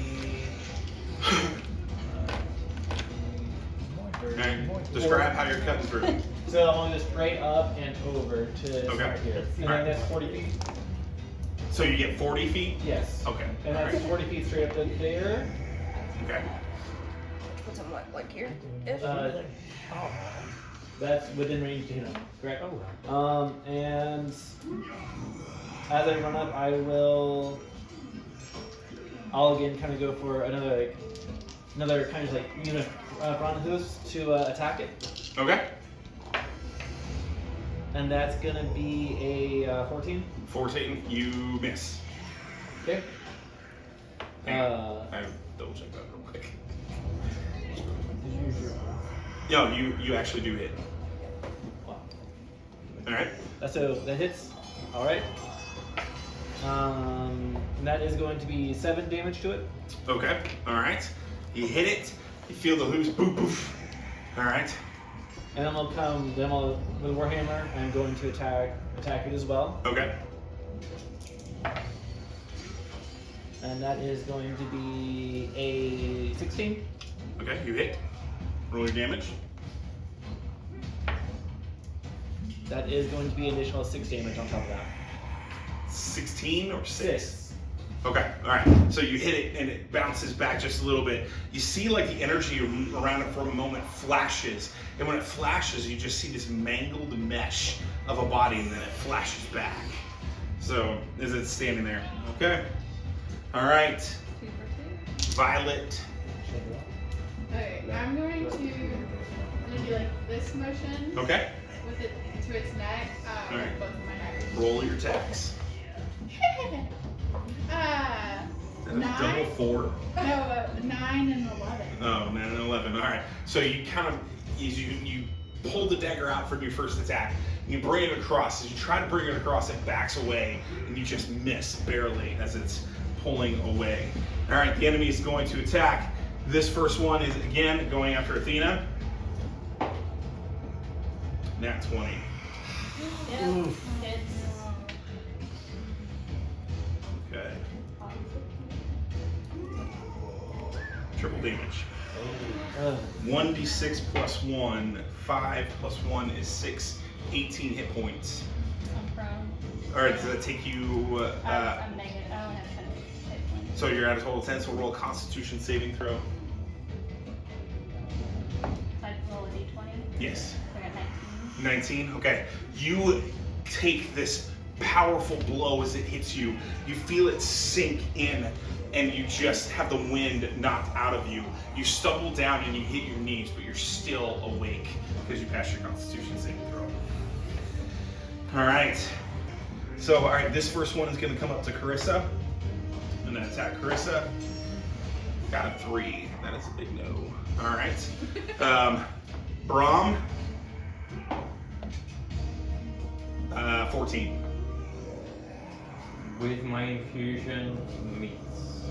S1: Alright, describe how you're cutting through.
S5: So I'm going to go straight up and over to start here. And then that's 40 feet?
S1: So you get 40 feet?
S5: Yes.
S1: Okay.
S5: And that's 40 feet straight up to there.
S1: Okay.
S7: What's on like here?
S5: That's within range to hit him, correct? And as I run up, I'll again kind of go for another kind of like unit front hooves to attack it.
S1: Okay.
S5: And that's gonna be a 14.
S1: 14, you miss.
S5: Okay.
S1: I double check that real quick. No, you actually do hit.
S5: Wow.
S1: Alright.
S5: So that hits. Alright. And that is going to be 7 damage to it.
S1: Okay. Alright. You hit it. You feel the hooves boof boof. Alright.
S5: And then with Warhammer, I'm going to attack it as well.
S1: Okay.
S5: And that is going to be a 16.
S1: Okay, you hit. Roll your damage.
S5: That is going to be an additional 6 damage on top of that.
S1: 16 or 6?
S5: 6.
S1: Okay, alright. So you hit it and it bounces back just a little bit. You see like the energy around it for a moment flashes. And when it flashes, you just see this mangled mesh of a body and then it flashes back. So, as it's standing there. Okay. Alright.
S3: 2 for 2.
S1: Violet.
S3: Okay, I'm going to do like this motion
S1: Okay.
S3: with it to its neck.
S1: Alright.
S3: With both of my daggers.
S1: Roll your attacks.
S3: Double
S1: 4.
S3: No, 9 and 11.
S1: Oh, 9 and 11. All right. So you kind of, you pull the dagger out from your first attack, and you bring it across. As you try to bring it across, it backs away, and you just miss barely as it's pulling away. All right, the enemy is going to attack. This first one is, again, going after Athena. Nat 20.
S6: Yep. Hits.
S1: Okay. Triple damage. 1d6 plus 1, 5 plus 1 is 6, 18 hit points.
S6: I'm prone.
S1: Alright, does that take you,
S6: I'm negative. I don't have 10 hit points.
S1: so you're at a total of 10, so roll a Constitution saving throw.
S6: So I roll a d20.
S1: Yes.
S6: So I got 19.
S1: 19, okay. You take this powerful blow as it hits you. You feel it sink in, and you just have the wind knocked out of you. You stumble down and you hit your knees, but you're still awake because you passed your Constitution saving throw. All right. So, all right, this first one is going to come up to Carissa. I'm going to attack Carissa. Got a 3. That is a big no. All right. Brahm. 14.
S8: With my infusion, meets.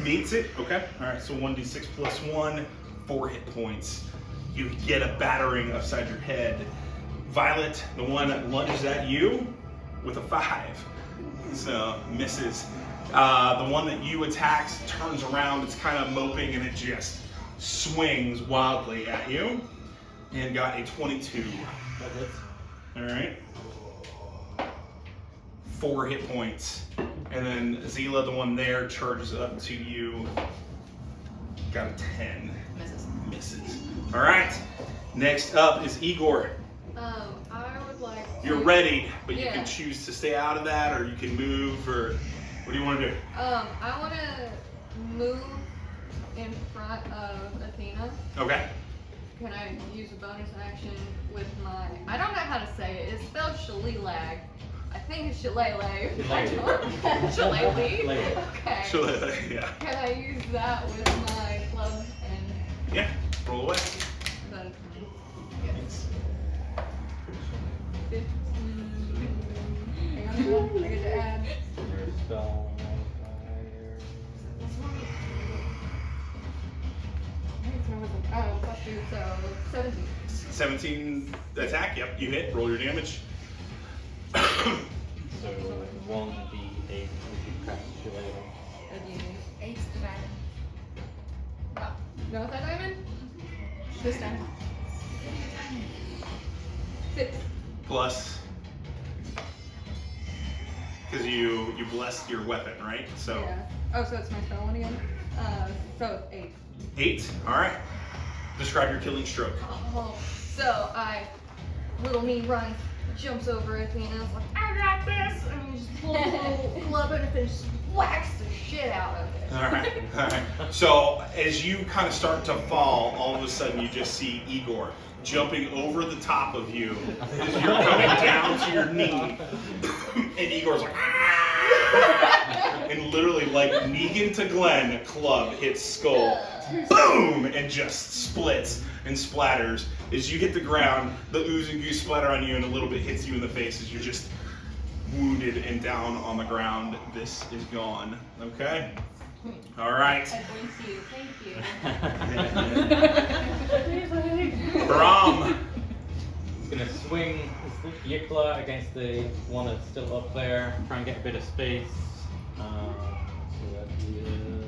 S1: Meets it. Okay. All right. So 1d6 plus 1, 4 hit points. You get a battering upside your head. Violet, the one that lunges at you, with a 5. So misses. The one that you attacked turns around. It's kind of moping and it just swings wildly at you, and got a 22.
S5: That hits.
S1: All right. 4 hit points. And then Zila, the one there, charges up to you. Got a 10.
S7: Misses.
S1: Misses. All right. Next up is Igor.
S10: I would like.
S1: You're ready, but you
S10: Yeah.
S1: can choose to stay out of that, or you can move, or what do you want to do?
S10: I want to move in front of Athena.
S1: Okay.
S10: Can I use a bonus action with my? I don't know how to say it. It's spelled Shalilag. I think it's Shillelagh. Shillelagh. Okay.
S1: Sure. Yeah.
S10: Can I use that with my club and?
S1: Yeah. Roll away.
S10: Is that a 20? Yes. 15. Hang on, I get to add.
S8: Your spell modifier.
S10: Oh, plus 2, so 17.
S1: 17 attack. Yep. You hit. Roll your damage.
S8: So 1d8 if you cast your label.
S3: Eight's the diamond.
S10: No, is that diamond?
S3: This diamond.
S10: 6.
S1: Plus, because you blessed your weapon, right? So
S10: Yeah. Oh, so it's my spell one again? So 8.
S1: 8. All right. Describe your killing stroke.
S10: Oh, so little me runs, jumps over Athena, is like, I got this! And he just pulls a little club and just whacks the shit out of it.
S1: All right. All right. So as you kind of start to fall, all of a sudden you just see Igor jumping over the top of you as you're coming down to your knee, and Igor's like, "Ah!" And literally like Negan to Glenn, club hits skull, boom, and just splits and splatters. As you hit the ground, the ooze and goose splatter on you, and a little bit hits you in the face as you're just wounded and down on the ground. This is gone. Okay. All right.
S6: I blink you. Thank you.
S1: Brahm.
S8: He's gonna swing his Yikla against the one that's still up there, try and get a bit of space. So that is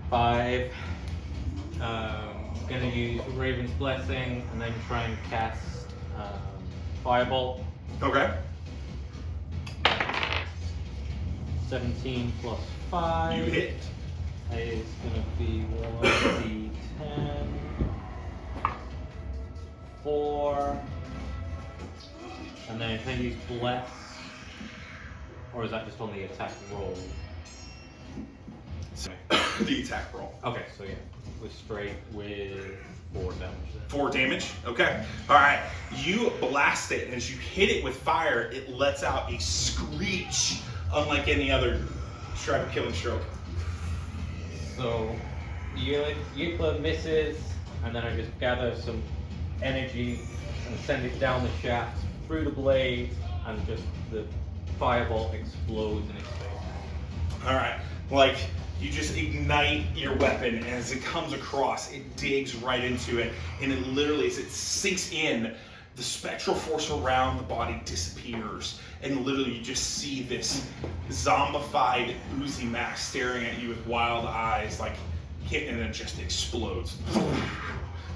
S8: 5. Gonna use Raven's Blessing and then try and cast Firebolt.
S1: Okay.
S8: 17 plus 5.
S1: You hit.
S8: Is gonna be 1d10. 4. And then can I use Bless? Or is that just on the attack roll?
S1: The attack roll.
S8: Okay, so yeah, we're straight with 4 damage then.
S1: 4 damage. Okay. All right. You blast it, and as you hit it with fire, it lets out a screech, unlike any other stripe killing stroke.
S8: So Yikla misses, and then I just gather some energy and send it down the shaft through the blade, and just the fireball explodes in its face.
S1: All right. Like, you just ignite your weapon, and as it comes across, it digs right into it, and it literally, as it sinks in, the spectral force around the body disappears, and literally you just see this zombified oozy mass staring at you with wild eyes, like, and it just explodes.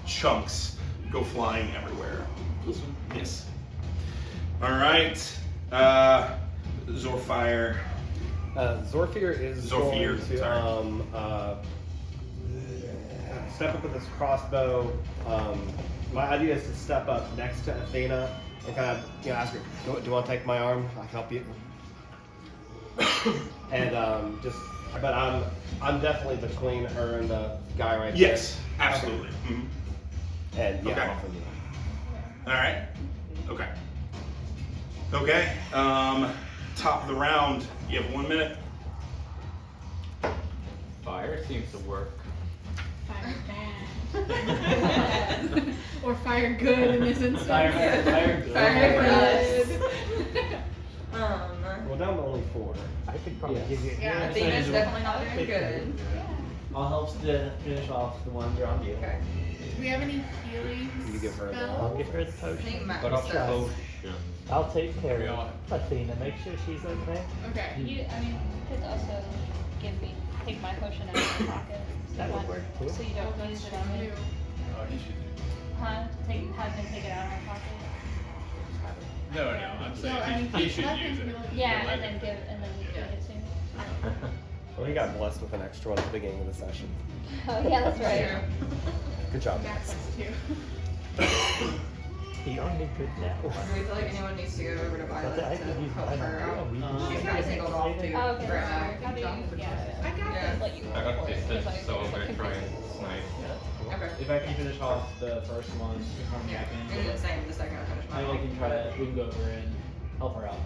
S1: Chunks go flying everywhere. Yes. All right. Zorfire.
S9: Zorfir is
S1: Zorfir,
S9: going to
S1: sorry.
S9: step up with his crossbow. My idea is to step up next to Athena and kind of ask her, do you want to take my arm? I can help you. And but I'm definitely between her and the guy right there.
S1: Yes, absolutely. Mhm.
S9: And yeah,
S1: Okay.
S9: I'll offer you.
S1: All right. Okay. Okay. Top of the round. You have 1 minute.
S8: Fire seems to work.
S3: Firebrand. Or fire good in this instance.
S5: Fire good.
S3: Fire good.
S9: Well, down to only 4.
S2: I could probably
S5: Yes.
S2: give you a
S3: Yeah,
S2: healing
S7: Athena's
S2: potion.
S7: definitely not very good.
S5: I'll help to finish off the ones around you.
S7: Okay.
S3: Do we have any healing
S9: You give her a
S3: spells?
S2: I'll give her the
S7: I think
S2: potion.
S7: Max
S8: But also
S7: does.
S8: potion.
S2: I'll take care
S4: We
S2: of
S4: all-
S2: Athena. Make sure she's okay.
S3: Okay.
S6: You, I mean, you could also take my potion out of my pocket. So
S2: That would
S6: not-
S2: work too.
S6: So you
S3: Oh,
S6: don't
S3: that's
S6: use it
S3: true
S6: on me.
S3: too.
S4: Oh, he should.
S6: Huh? Have him take it out of my pocket.
S4: No, I'm
S3: So,
S4: saying
S3: I mean,
S4: he should
S3: have
S4: use
S3: him
S4: it.
S3: heal.
S6: Yeah,
S4: Let
S6: and then
S4: him.
S6: give it to me.
S9: Well, he got blessed with an extra one at the beginning of the session.
S6: Oh yeah, that's right.
S9: Good job,
S3: Max
S9: Max.
S3: is too.
S2: The only good now
S7: Do
S2: one.
S7: we feel like anyone needs to go over to Violet
S2: But I
S7: to
S2: could use
S7: help
S2: mine
S7: her
S2: on
S7: out?
S2: you.
S7: She's kind of singled off too.
S6: Oh, okay.
S7: Right
S6: Sorry.
S7: now.
S6: How do you? Yeah.
S3: I got
S7: Yeah.
S6: Let you
S8: I
S6: roll
S8: got
S6: for it,
S8: distance,
S6: 'cause I
S8: so I'm
S6: was
S8: gonna try and
S6: confused.
S8: snipe.
S7: Okay.
S5: If I can finish off the first one,
S7: Yeah. And then same the second I finish
S5: I
S7: mine.
S5: can try to. We can go over and help her out.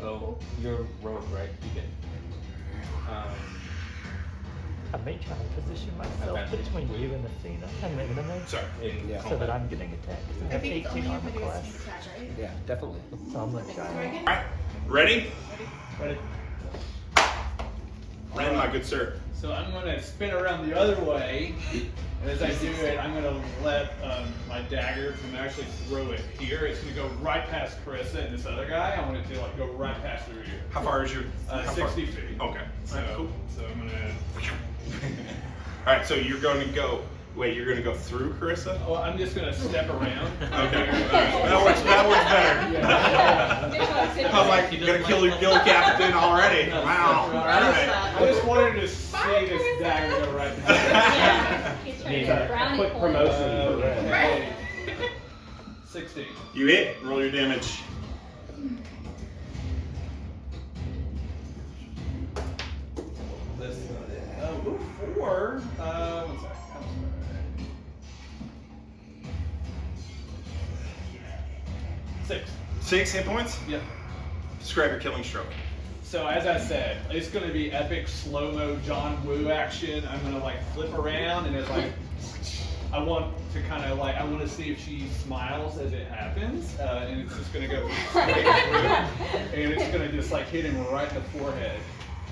S8: Oh, you're rogue, right? You can.
S2: I may try and position myself
S8: Advantage,
S2: between
S8: please.
S2: you and Athena and the enemy.
S1: Sorry.
S8: In
S9: Yeah.
S2: So
S8: combat.
S2: that I'm getting attacked. I
S3: I
S2: have
S3: think it's
S2: 18
S3: only
S2: armor
S3: if I do a
S2: class.
S3: sneak attack, right?
S9: Yeah, definitely.
S2: So I'm gonna
S3: Do I
S2: try.
S3: get?
S1: Alright, ready?
S5: Ready?
S1: Ren, my good sir.
S4: So I'm gonna spin around the other way, and as I do it, I'm gonna let my dagger from actually throw it here. It's gonna go right past Carissa and this other guy. I want it to like go right past through here.
S1: How far is your? how far-
S4: 60 feet.
S1: Okay.
S4: So,
S1: Alright, cool.
S4: so I'm gonna.
S1: Alright, so you're going to go. Wait, you're going to go through Carissa?
S4: Oh, I'm just gonna step around.
S1: Okay. That works better.
S4: Yeah.
S1: I was like, you're going to kill your guild captain already. Wow. Alright.
S4: I just wanted to see this dagger go right past.
S6: He's trying
S9: Need
S6: to
S9: a
S6: brownie
S9: quick
S6: point.
S9: promotion for Ren.
S4: Okay. 16.
S1: You hit. Roll your damage.
S4: This ooh, 4. One sec. I'm sorry. 6.
S1: 6 hit points?
S4: Yep.
S1: Describe your killing stroke.
S4: So as I said, it's gonna be epic slow-mo John Woo action. I'm gonna like flip around and it's like I want to kind of like I want to see if she smiles as it happens, and it's just gonna go straight through, and it's gonna just like hit him right in the forehead.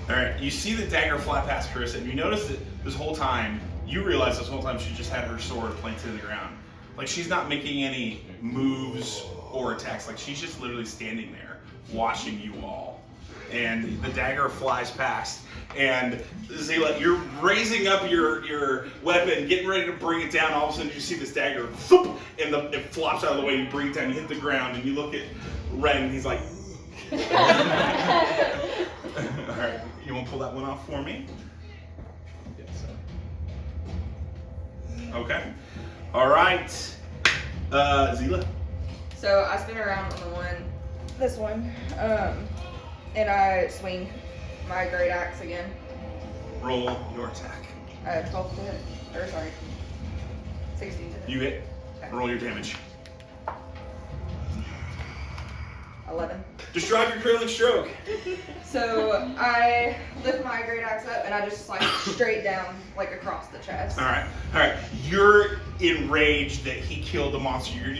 S1: Alright, you see the dagger fly past Carissa, and you notice that this whole time, you realize this whole time she just had her sword planted in the ground. Like, she's not making any moves or attacks. Like, she's just literally standing there, watching you all. And the dagger flies past, and Zila, you're raising up your weapon, getting ready to bring it down. All of a sudden, you see this dagger, whoop, and it flops out of the way. You bring it down, you hit the ground, and you look at Ren, and he's like, alright, you want to pull that one off for me?
S4: Yes.
S1: Okay. Alright. Zila.
S7: So I spin around on this one, and I swing my great axe again.
S1: Roll your attack.
S7: 12 to hit, or sorry, 16 to hit.
S1: You hit. Roll your damage.
S7: 11.
S1: Just drive your curling stroke.
S7: So I lift my great axe up and I just slide it straight down, like across the chest.
S1: Alright. Alright. You're enraged that he killed the monster.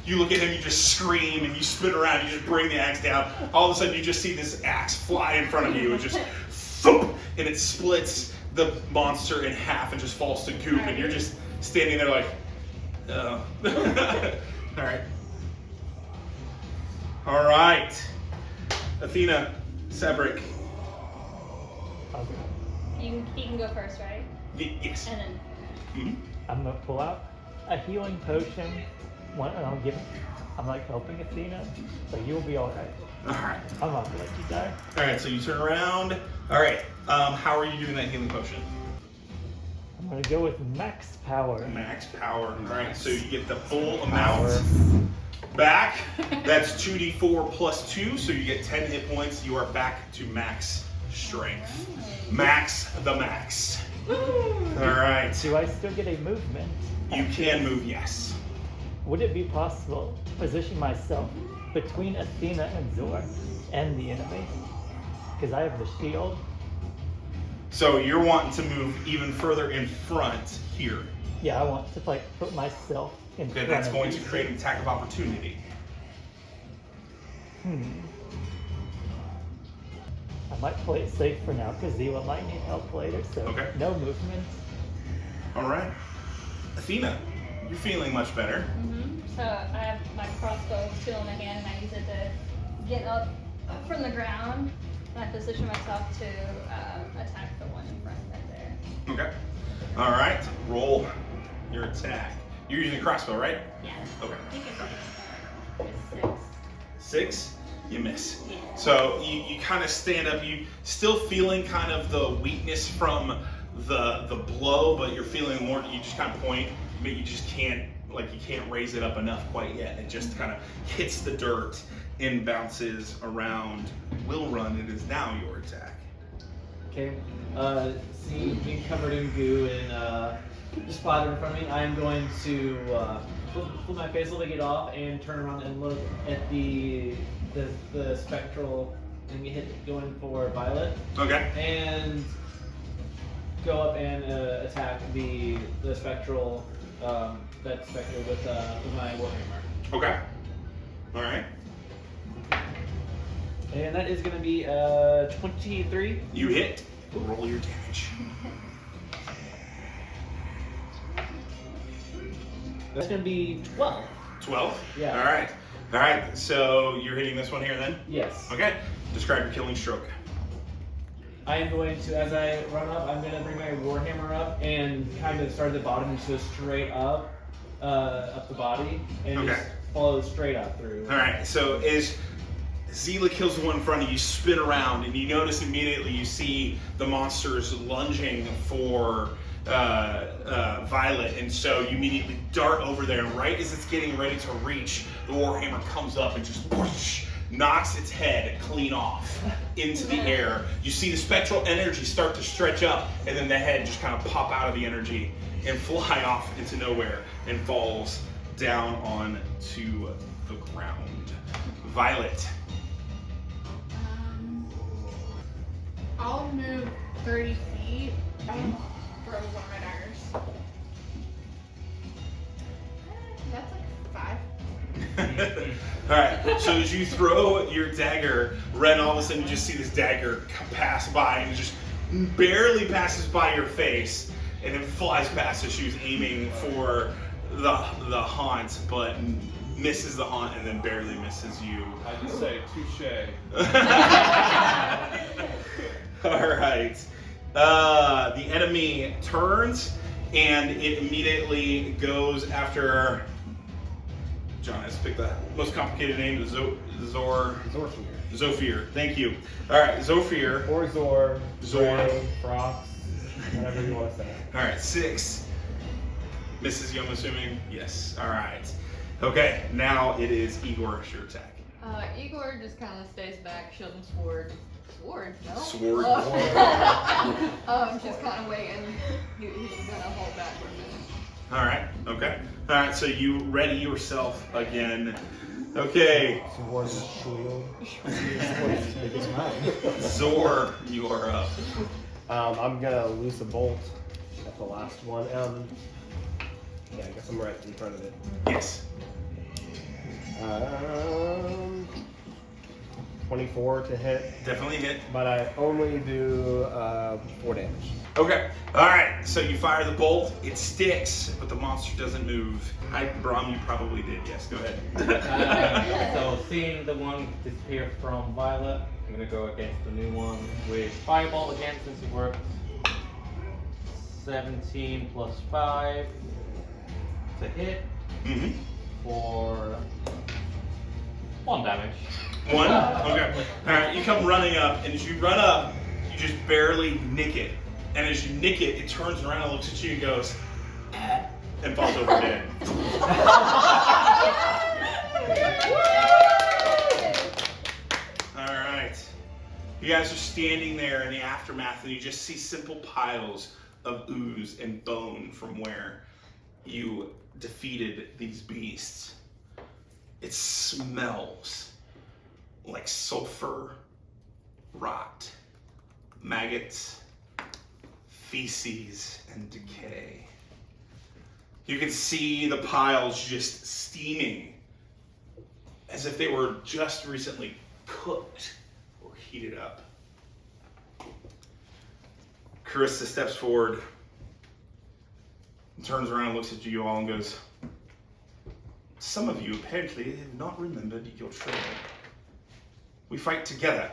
S1: You look at him, you just scream, and you spin around, you just bring the axe down. All of a sudden, you just see this axe fly in front of you, and just thump, and it splits the monster in half and just falls to goop, and you're just standing there like, oh. Alright. Alright. Athena, Severick.
S6: He can go first, right?
S1: Yes.
S6: And then
S1: Mhm.
S2: I'm gonna pull out a healing potion. One, and I'm like helping Athena, so you'll be alright.
S1: Alright.
S2: I'm not gonna let you die.
S1: Alright, so you turn around. Alright, how are you doing that healing potion?
S2: I'm gonna go with max power.
S1: Max power. Alright, so you get the full amount back. That's 2d4 plus 2, so you get 10 hit points. You are back to max strength. Max the max. Alright.
S2: Do I still get a movement?
S1: You can move, yes.
S2: Would it be possible to position myself between Athena and Zor and the enemy? Because I have the shield.
S1: So you're wanting to move even further in front here.
S2: Yeah, I want to like put myself in
S1: Okay,
S2: front
S1: that's
S2: of
S1: going to
S2: these.
S1: create an attack of opportunity.
S2: I might play it safe for now because Zila might need help later, so
S1: Okay.
S2: no movement.
S1: All right. Athena, you're feeling much better.
S6: So I have my crossbow still in my hand, and I use it to get up from the ground, and I position myself to attack the one in front right there.
S1: Okay. All right. Roll your attack. You're using a crossbow, right?
S6: Yeah.
S1: Okay.
S6: I think it's 6.
S1: 6. You miss.
S6: Yeah.
S1: So you kind of stand up. You still feeling kind of the weakness from the blow, but you're feeling more. You just kind of point, but you just can't raise it up enough quite yet. It just kind of hits the dirt and bounces around. Will run. It is now your attack.
S5: Okay. See being covered in goo and just splattered in front of me, I am going to flip my face a little bit, get off, and turn around and look at the spectral and hit going for Violet.
S1: Okay.
S5: And go up and attack the spectral that spectre with my warhammer.
S1: Okay. All right.
S5: And that is going to be 23.
S1: You hit. Roll your damage.
S5: That's going to be 12.
S1: 12?
S5: Yeah.
S1: All right. All right. So you're hitting this one here then?
S5: Yes.
S1: Okay. Describe your killing stroke.
S5: I am going to, as I run up, I'm going to bring my warhammer up and kind of start at the bottom and just straight up the body and
S1: Okay.
S5: just follow straight up through.
S1: All right. So as Zila kills the one in front of you, spin around, and you notice immediately you see the monsters lunging for Violet, and so you immediately dart over there, and right as it's getting ready to reach, the warhammer comes up and just whoosh, knocks its head clean off into the air. You see the spectral energy start to stretch up, and then the head just kind of pop out of the energy and fly off into nowhere and falls down onto the ground. Violet.
S3: I'll move 30 feet and throw one of my daggers. That's like 5.
S1: Alright, so as you throw your dagger, Ren, all of a sudden you just see this dagger pass by and it just barely passes by your face and then flies past as she was aiming for the haunt, but misses the haunt and then barely misses you.
S4: I just say touche.
S1: Alright. The enemy turns and it immediately goes after John has picked the most complicated name,
S9: Zorfir.
S1: Zofir. Thank you. Alright, Zofir.
S9: Or Zor.
S1: Zor.
S9: Ray, Frox, whatever you want to say.
S1: Alright, 6. Misses you, I'm assuming? Yes. Alright. Okay, now it is Igor's your attack.
S10: Igor just kind of stays back, shielding sword. Sword? No?
S1: Sword.
S10: Just kind of waiting. He's gonna hold back for a minute.
S1: Alright, okay. Alright, so you ready yourself again. Okay,
S9: Zor's shield.
S1: Zor, you are up.
S9: I'm gonna loose a bolt at the last one. Yeah, I guess I'm right in front of it.
S1: Yes.
S9: 24 to hit,
S1: Definitely hit.
S9: but I only do 4 damage.
S1: Okay. Alright, so you fire the bolt, it sticks, but the monster doesn't move. Brom, you probably did, yes, go ahead.
S8: So seeing the one disappear from Violet, I'm gonna go against the new one with Fireball again since it worked. 17 plus 5 to hit
S1: Mm-hmm.
S8: for 1 damage.
S1: 1? Okay. Alright, you come running up, and as you run up, you just barely nick it. And as you nick it, it turns around and looks at you and goes, "Ah," and falls over dead. Alright. You guys are standing there in the aftermath, and you just see simple piles of ooze and bone from where you defeated these beasts. It smells like sulfur, rot, maggots, feces and decay. You can see the piles just steaming as if they were just recently cooked or heated up. Carissa steps forward and turns around and looks at you all and goes, some of you apparently have not remembered your training. We fight together,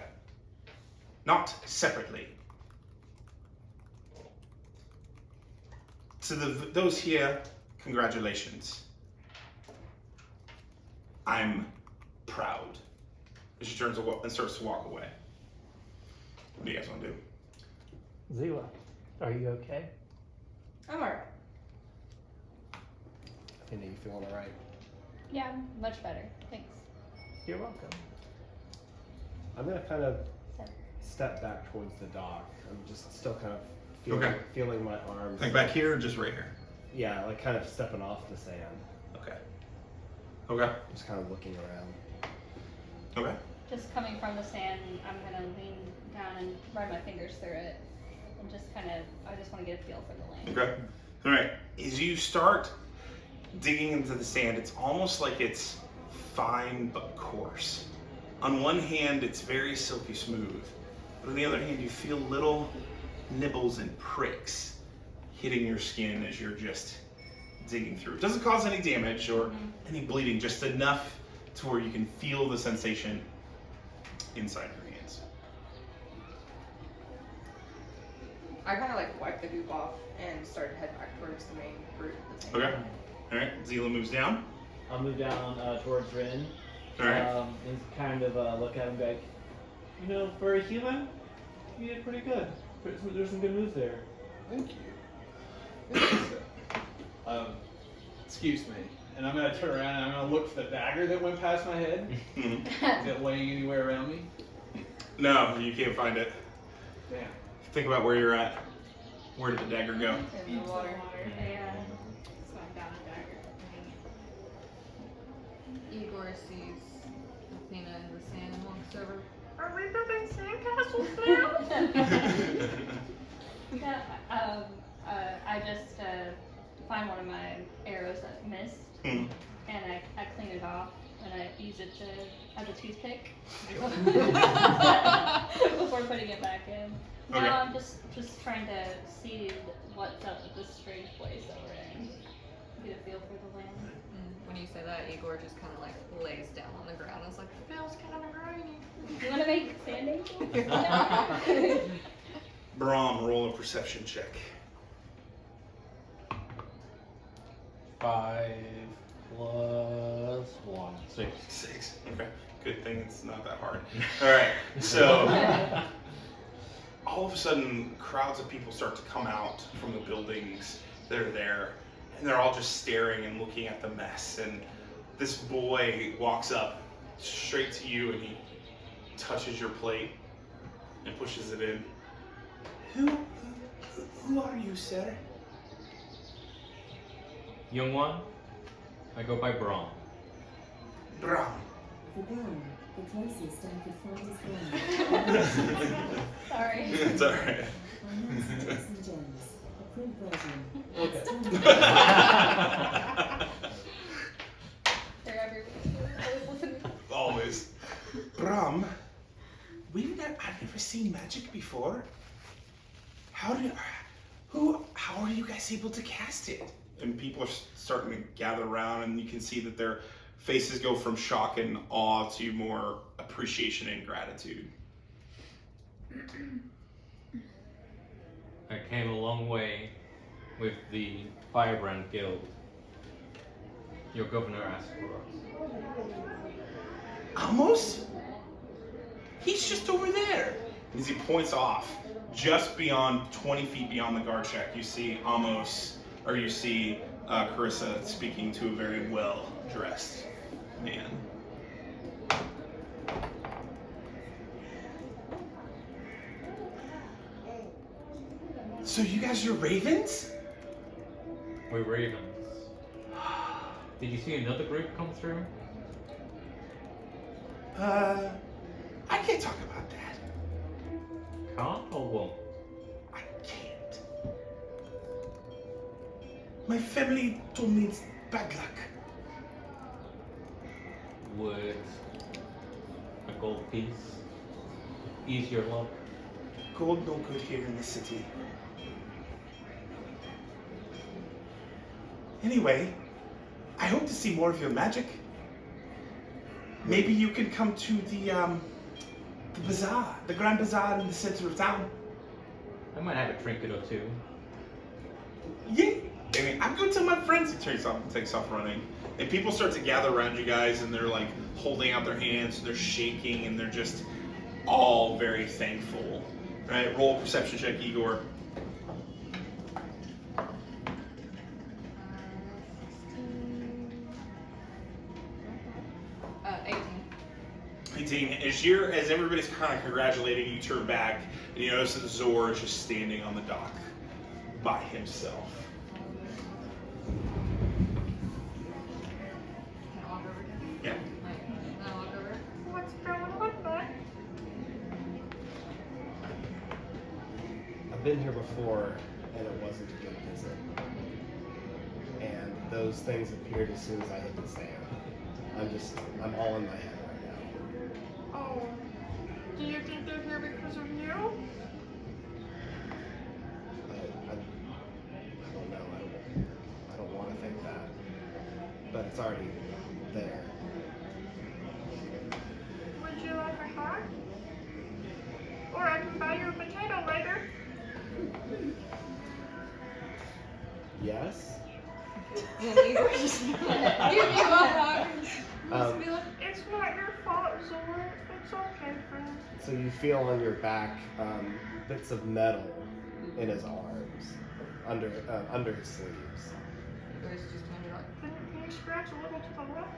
S1: not separately. To those here, congratulations. I'm proud. And she turns and starts to walk away. What do you guys want to do?
S2: Zila, are you okay?
S7: I'm alright.
S9: Are you feeling alright?
S6: Yeah, much better. Thanks.
S2: You're welcome.
S9: I'm gonna kind of step back towards the dock. I'm just still kind of feeling my arms.
S1: Like back here or just right here?
S9: Yeah, like kind of stepping off the sand.
S1: Okay. Okay.
S9: Just kind of looking around.
S1: Okay.
S6: Just coming from the sand, I'm gonna lean down and run my fingers through it. And just I just want to get a feel for the land.
S1: Okay. All right. As you start digging into the sand, it's almost like it's fine but coarse. On one hand, it's very silky smooth, but on the other hand, you feel little nibbles and pricks hitting your skin as you're just digging through. It doesn't cause any damage or any bleeding, just enough to where you can feel the sensation inside your hands.
S7: I kind of like wiped the goop off and started to head back towards the main route of the tank.
S1: Okay. All right. Zila moves down.
S5: I'll move down towards Rin.
S1: All right.
S5: And kind of look at him and be like, you know, for a human, you did pretty good. There's some good moves there.
S4: Thank you. Excuse me. And I'm gonna turn around and I'm gonna look for the dagger that went past my head.
S1: Mhm.
S4: Is it laying anywhere around me?
S1: No, you can't find it.
S4: Damn.
S1: Think about where you're at. Where did the dagger go?
S7: In the water.
S6: Yeah.
S3: So I'm down a dagger.
S10: Igor sees Athena in the sand and walks over.
S6: Are we building sandcastles now? Yeah, I just find one of my arrows that missed,
S1: Mhm.
S6: and I clean it off, and I use it as a toothpick before putting it back in.
S1: Okay.
S6: Now I'm just trying to see what's up with this strange place that we're in. Get a feel for the land.
S10: When you say that, Igor just kind of like lays down on the ground and is like, it feels kind of grainy.
S6: Do you want to make sand angels?
S1: Brahm, roll a perception check.
S8: 5 plus 1. 6.
S1: 6. Okay. Good thing it's not that hard. All right. So all of a sudden, crowds of people start to come out from the buildings that are there, and they're all just staring and looking at the mess. And this boy walks up straight to you, and he touches your plate and pushes it in. Who are you, sir?
S8: Young one, I go by Brahm.
S1: Brahm.
S11: For Brown, the closest I could find is one.
S6: Sorry.
S1: It's all right.
S11: Finance Tips and Gems, a print version.
S5: Okay.
S6: They're everywhere. Always listening.
S1: Always. Brahm, I've never seen magic before. How are you guys able to cast it? And people are starting to gather around, and you can see that their faces go from shock and awe to more appreciation and gratitude.
S8: I came a long way with the Firebrand Guild. Your governor asked for us.
S1: Amos? He's just over there. As he points off, just beyond 20 feet beyond the guard shack, you see Carissa speaking to a very well-dressed man. So you guys are ravens?
S8: We're ravens. Did you see another group come through?
S1: I can't talk about that.
S8: Can't or won't?
S1: I can't. My family told me it's bad luck.
S8: Would a gold piece ease your luck?
S1: Gold no good here in the city. Anyway, I hope to see more of your magic. Maybe you can come to the bazaar, the grand bazaar in the center of town.
S8: I might have a trinket or two.
S1: Yeah. I mean, I'm going to tell my friends. He turns off and takes off running. And people start to gather around you guys, and they're like holding out their hands, and they're shaking, and they're just all very thankful. Right? Roll a perception check, Igor. 18. As everybody's kind of congratulating you, turn back, and you notice that Zor is just standing on the dock by himself.
S10: Can I walk over to him?
S1: Yeah.
S10: Can I walk over? What's going on, bud?
S9: I've been here before, and it wasn't a good visit. And those things appeared as soon as I hit the sand. I'm all in my head right now.
S10: Oh, do you think they're here because of you?
S9: I don't know. I don't want to think that. But it's already there.
S10: Would you like a hat? Or I can buy you a potato later.
S9: Yes?
S10: And Igor just give you a hug.
S9: Um,
S10: Be like, it's not your fault, Zor. It's okay, friend.
S9: So you feel on your back bits of metal in his arms, under his sleeves.
S10: Igor's just kind of like, can you scratch a little to the left?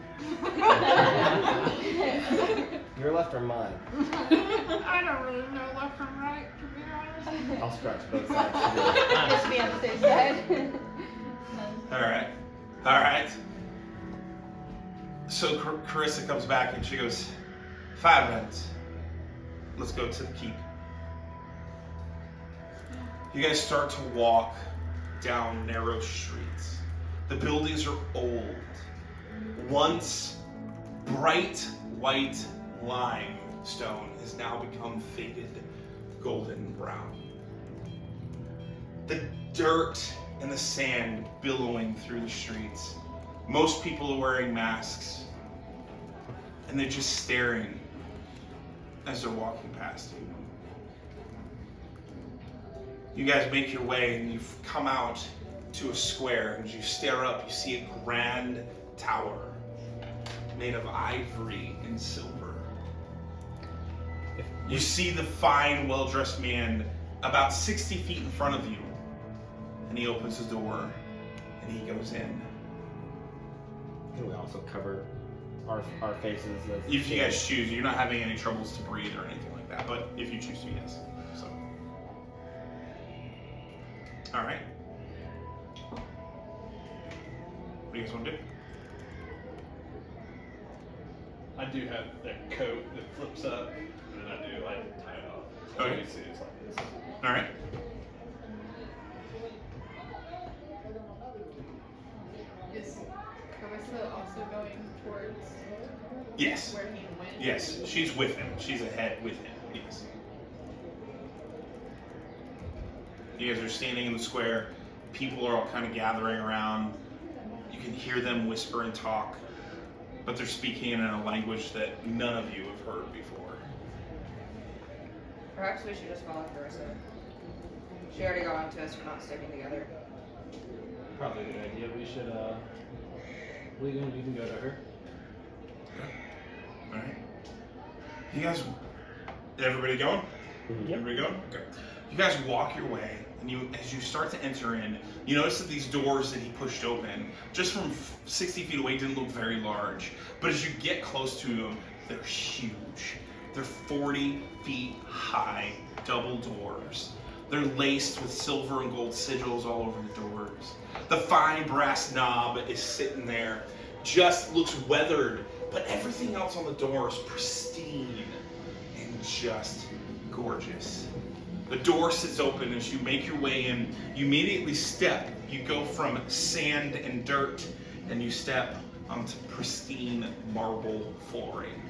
S9: Your left or mine?
S10: I don't really know left from right, to be honest.
S9: I'll scratch both sides.
S6: Just be on the safe side.
S1: All right. So Carissa comes back and she goes, Firebrand, let's go to the keep. You guys start to walk down narrow streets. The buildings are old. Once bright white limestone has now become faded golden brown. The dirt and the sand billowing through the streets. Most people are wearing masks, and they're just staring as they're walking past you. You guys make your way, and you've come out to a square, and as you stare up, you see a grand tower made of ivory and silver. You see the fine, well-dressed man about 60 feet in front of you, and he opens the door, and he goes in.
S9: Can we also cover our faces?
S1: If you guys choose, you're not having any troubles to breathe or anything like that, but if you choose to, yes. So, all right. What do you guys want to do?
S4: I do have that coat that flips up, and then I do like tie it off. So
S1: Okay.
S4: you see it's like this.
S1: All right.
S3: Is Carissa also going towards
S1: Yes.
S3: where he went?
S1: Yes. She's with him. She's ahead with him. Yes. You guys are standing in the square. People are all kind of gathering around. You can hear them whisper and talk, but they're speaking in a language that none of you have heard before.
S7: Perhaps we should just follow Carissa. She already got on to us for not sticking together.
S5: Probably a good idea. We should, we can go to her.
S1: All right. You guys, everybody going?
S2: Yep.
S1: Everybody going? Okay. You guys walk your way, and as you start to enter in, you notice that these doors that he pushed open, just from 60 feet away, didn't look very large. But as you get close to them, they're huge. They're 40 feet high, double doors. They're laced with silver and gold sigils all over the doors. The fine brass knob is sitting there, just looks weathered, but everything else on the door is pristine and just gorgeous. The door sits open as you make your way in. You immediately step. You go from sand and dirt, and you step onto pristine marble flooring.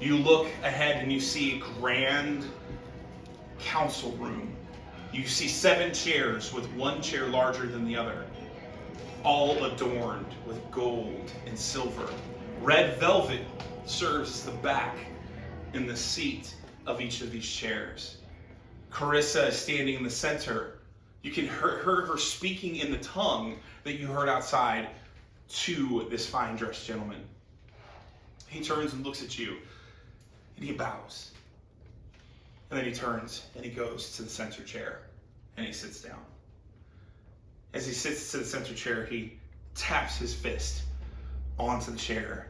S1: You look ahead and you see a grand council room. You see 7 chairs with one chair larger than the other, all adorned with gold and silver. Red velvet serves as the back and the seat of each of these chairs. Carissa is standing in the center. You can hear her speaking in the tongue that you heard outside to this fine dressed gentleman. He turns and looks at you, and he bows. And then he turns and he goes to the center chair, and he sits down. As he sits to the center chair, he taps his fist onto the chair,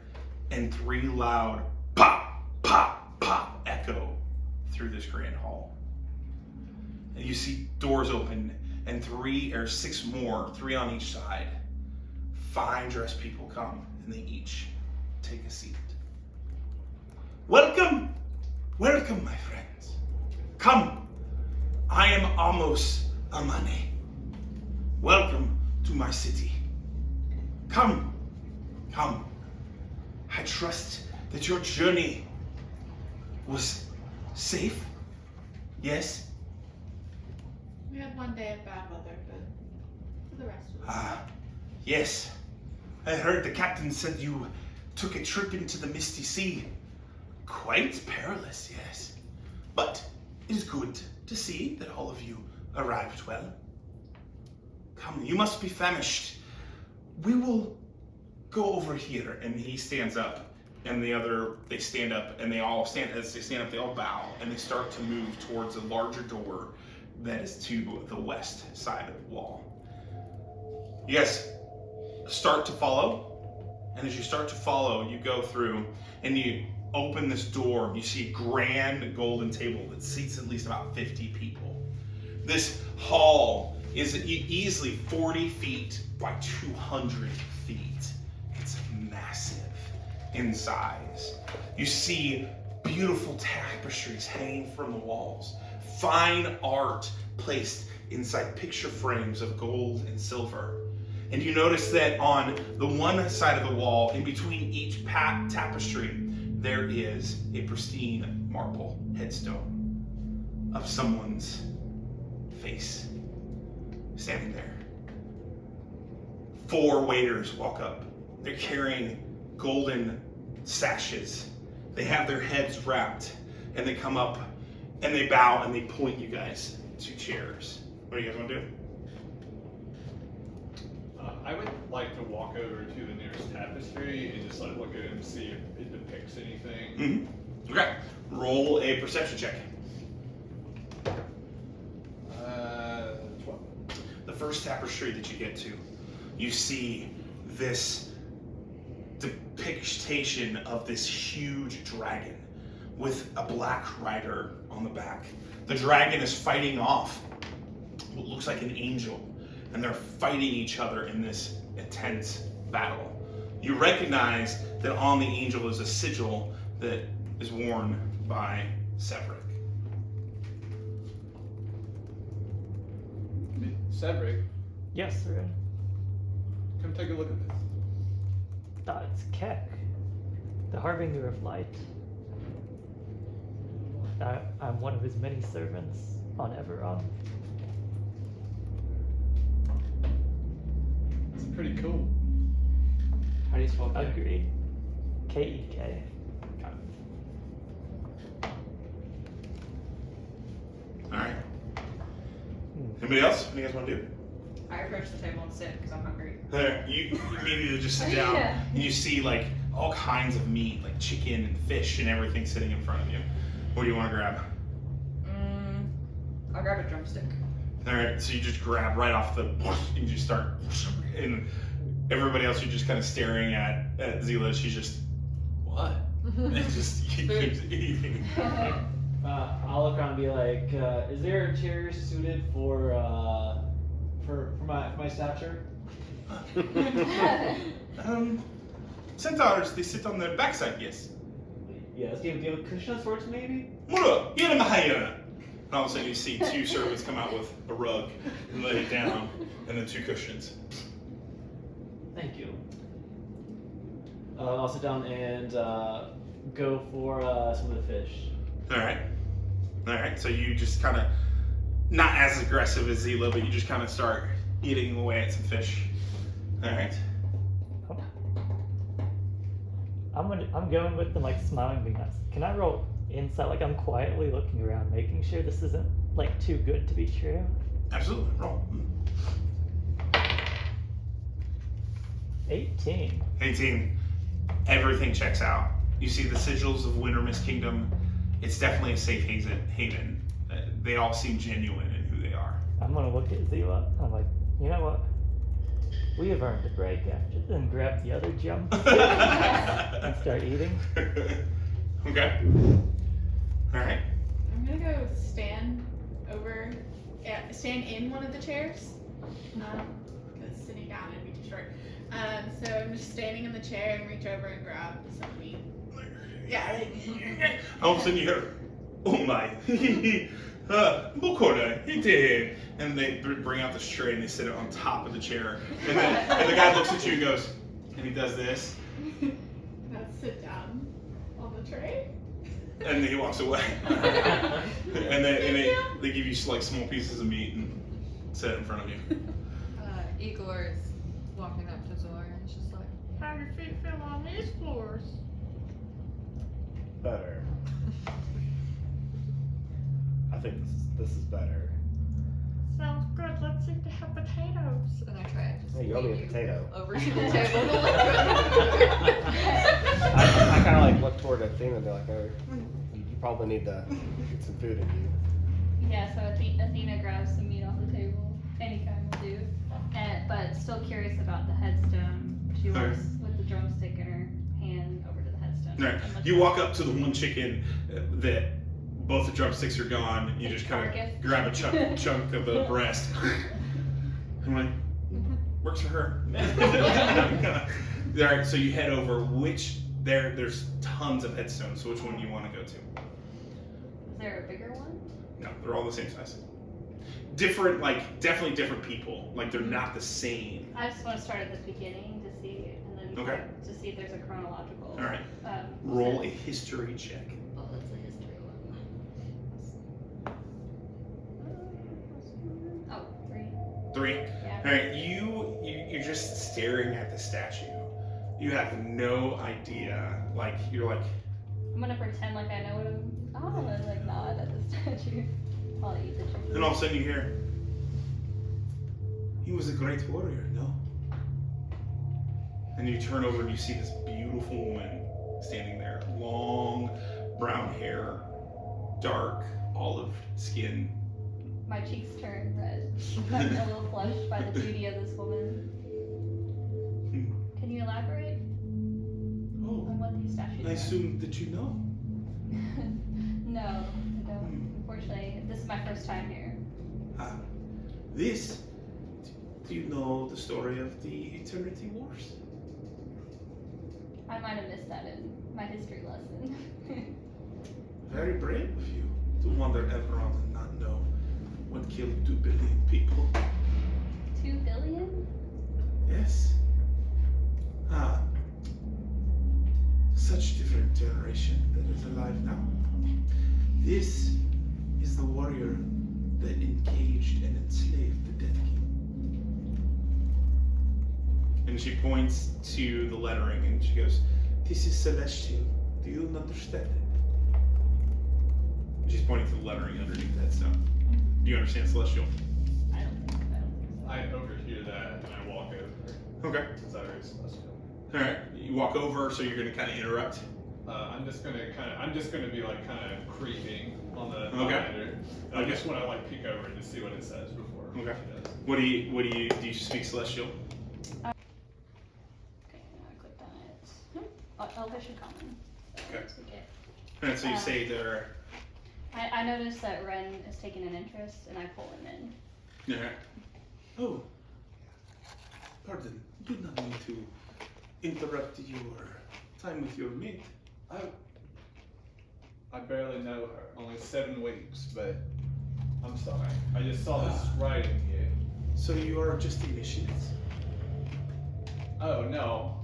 S1: and 3 loud pop, pop, pop echo through this grand hall. And you see doors open, and 3 or 6 more, 3 on each side, fine dressed people come, and they each take a seat. Welcome, welcome, my friends. Come, I am Amos Amane. Welcome to my city. Come, come. I trust that your journey was safe. Yes?
S3: We had one day of bad weather, but for the rest of us.
S1: Yes. I heard the captain said you took a trip into the Misty Sea. Quite perilous, yes. But it is good to see that all of you arrived well. Come, you must be famished. We will go over here. And he stands up, and they stand up, and they all stand, as they stand up, they all bow, and they start to move towards a larger door that is to the west side of the wall. You guys start to follow, and as you start to follow, you go through, and you open this door, you see a grand golden table that seats at least about 50 people. This hall is easily 40 feet by 200 feet. It's massive in size. You see beautiful tapestries hanging from the walls, fine art placed inside picture frames of gold and silver. And you notice that on the one side of the wall, in between each tapestry, there is a pristine marble headstone of someone's face standing there. 4 waiters walk up. They're carrying golden sashes. They have their heads wrapped, and they come up and they bow and they point you guys to chairs. What do you guys want to do?
S4: I would like to walk over to the nearest tapestry and just like look at it and see if it depicts anything.
S1: Mm-hmm. Okay. Roll a perception check.
S4: 12.
S1: The first tapestry that you get to, you see this depiction of this huge dragon with a black rider on the back. The dragon is fighting off what looks like an angel, and they're fighting each other in this intense battle. You recognize that on the angel is a sigil that is worn by Severick.
S4: Cedric,
S2: Yes, sir.
S4: come take a look at this.
S2: It's Keck, the Harbinger of Light. I'm one of his many servants on Everion.
S4: It's pretty cool.
S5: How do you spell Keck?
S2: Agreed. K-E-K.
S5: Got it.
S1: Alright. Anybody else? What do you guys want to do?
S7: I approach the table and sit because I'm hungry.
S1: There, you immediately just sit down,
S6: Yeah.
S1: and you see like all kinds of meat, like chicken and fish and everything sitting in front of you. What do you want to grab?
S7: I'll grab a drumstick.
S1: Alright, so you just grab right off the, and you just start, and everybody else, you're just kind of staring at Zila. She's just, what? And just keeps eating.
S5: I'll look around and be like, is there a chair suited for my stature?
S1: Centaurs, they sit on their backside, yes.
S5: Yes. Do you have a cushion of sorts, maybe?
S1: Mura, get him higher. all of a sudden you see 2 servants come out with a rug and lay it down, and then 2 cushions.
S5: Thank you. I'll sit down and go for some of the fish.
S1: All right. So you just kind of, not as aggressive as Zila, but you just kind of start eating away at some fish. All right.
S2: I'm going with the like smiling being nice. Can I roll insight? Like I'm quietly looking around, making sure this isn't like too good to be true.
S1: Absolutely. Roll.
S2: 18.
S1: 18. Everything checks out. You see the sigils of Wintermist Kingdom. It's definitely a safe haven. They all seem genuine in who they are.
S2: I'm gonna look at Zila. I'm like, you know what? We have earned a break after, then grab the other gem and start eating.
S1: Okay. All right.
S3: I'm gonna go stand in one of the chairs. Because sitting down would be too short. So I'm just standing in the chair and reach over and grab some meat. Yeah.
S1: All of a sudden you hear, oh my, Bokora, he did. And they bring out this tray and they sit it on top of the chair. And the guy looks at you and goes, and he does this.
S3: Now sit down on the tray.
S1: And then he walks away. and they give you like small pieces of meat and set it in front of you.
S10: Igor is walking up to Zora and she's like, how do your feet feel on these floors?
S9: Better. I think this is better.
S10: Sounds good. Let's eat the hot potatoes. And I try to just
S9: Hey, you owe me a potato.
S10: over to the table.
S9: I kind of like look toward Athena and be like, oh, you probably need to get some food in you.
S6: Yeah, so Athena grabs some meat off the table. Any kind will do. But still curious about the headstone. She walks with the drumstick in her hand over to the headstone.
S1: Right. You walk up to the one chicken that both the drumsticks are gone. You just kind of grab a chunk of the breast. I'm like, works for her. All right, so you head over. There's tons of headstones. So which one do you want to go to?
S6: Is there a bigger one?
S1: No, they're all the same size. Different, like definitely different people. Like they're not the same.
S6: I just want to start at the beginning to see, and then
S1: Okay.
S6: to see if there's a chronological.
S1: All right. Roll a history check.
S6: Oh, that's a history one. Oh, 3.
S1: 3.
S6: Yeah.
S1: All right. You're just staring at the statue. You have no idea. Like you're like.
S6: I'm gonna pretend like I know what and like nod at the statue while I eat the chicken.
S1: And all of a sudden you hear. He was a great warrior, no? And you turn over and you see this beautiful woman standing there. Long brown hair, dark olive skin.
S6: My cheeks turn red. I'm a little flushed by the beauty of this woman. Can you elaborate on what these statues
S1: I
S6: are?
S1: assume that you know.
S6: No, I don't. Unfortunately, this is my first time here.
S1: This. Do you know the story of the Eternity Wars?
S6: I might have missed that in my history lesson.
S1: Very brave of you to wander Everon and not know what killed 2 billion people.
S6: 2 billion?
S1: Yes. Such different generation that is alive now. This is the warrior that engaged and enslaved the Dead King. And she points to the lettering and she goes, this is celestial. Do you understand it? And she's pointing to the lettering underneath that stone. Do you understand celestial?
S6: I don't think so.
S4: I overhear that and I walk over.
S1: Okay.
S4: Since I heard celestial.
S1: Alright. You walk over, so you're gonna kinda interrupt.
S4: I'm just gonna be like kind of creeping on the
S1: Okay.
S4: behind her. I just want to like peek over and just see what it says before
S1: Okay.
S4: she does.
S1: Do you speak celestial?
S6: Okay, now I clicked on it. Elvish and common. So
S1: Okay.
S6: let's look at-
S1: And so you say there.
S6: I noticed that Ren is taking an interest, and I pull him in.
S1: Yeah. Oh. Pardon. Do not mean to interrupt your time with your mate.
S4: I barely know her, only 7 weeks, but I'm sorry. I just saw this writing here.
S1: So you are just initiates?
S4: Oh, no.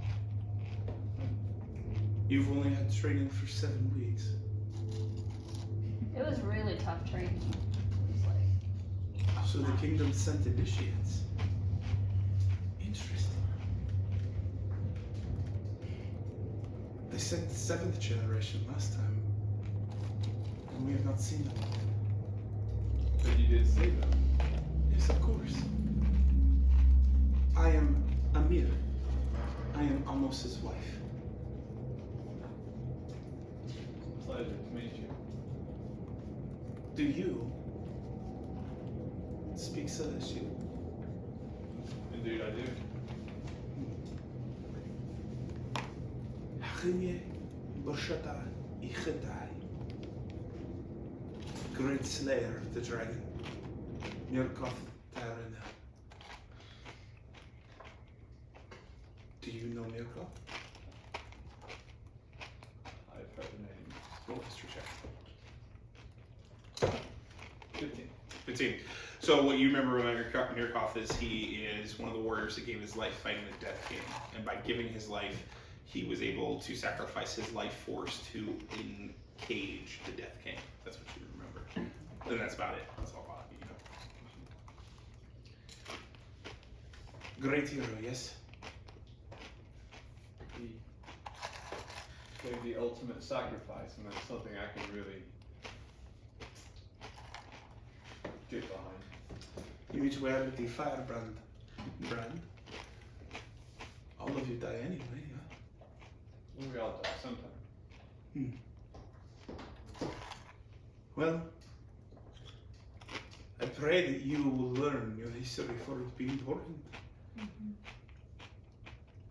S1: You've only had training for 7 weeks.
S6: It was really tough training. It was like,
S1: So the kingdom sent initiates. Interesting. They sent the 7th generation last time. And we have not seen them.
S4: But you did save them.
S1: Yes, of course. I am Amir. I am Amos's wife.
S4: Pleasure to meet you.
S1: Do you speak Celestial?
S4: Indeed, I do.
S1: Hachimye Boshata Ichetai. Great slayer of the dragon. Mirkoth Tarina. Do you know Mirkoth?
S4: I've heard the name.
S1: Roll history check.
S4: 15.
S1: 15. So what you remember about Mirkoth is he is one of the warriors that gave his life fighting the Death King. And by giving his life, he was able to sacrifice his life force to encage the Death King. That's what you remember. And that's about it. That's all about it, you know. Great hero, yes?
S4: He gave the ultimate sacrifice, and that's something I can really get behind.
S1: You each wear the Firebrand brand. All of you die anyway, yeah?
S4: We all die sometime.
S1: Well, I pray that you will learn your history for it to be important.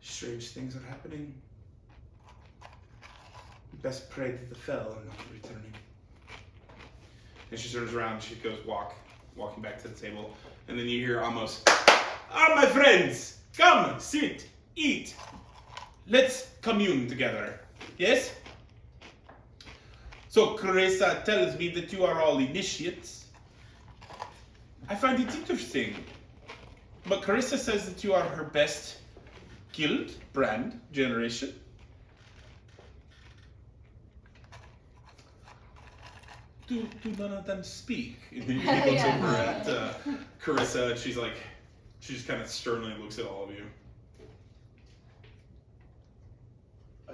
S1: Strange things are happening. Best pray that the fell are not returning. And she turns around, she goes walking back to the table, and then you hear Amos, "Ah, my friends, come, sit, eat. Let's commune together. Yes? So Carissa tells me that you are all initiates. I find it interesting. But Carissa says that you are her best guild, brand, generation. Do none of them speak? And then he looks over at Carissa, and she just kind of sternly looks at all of you.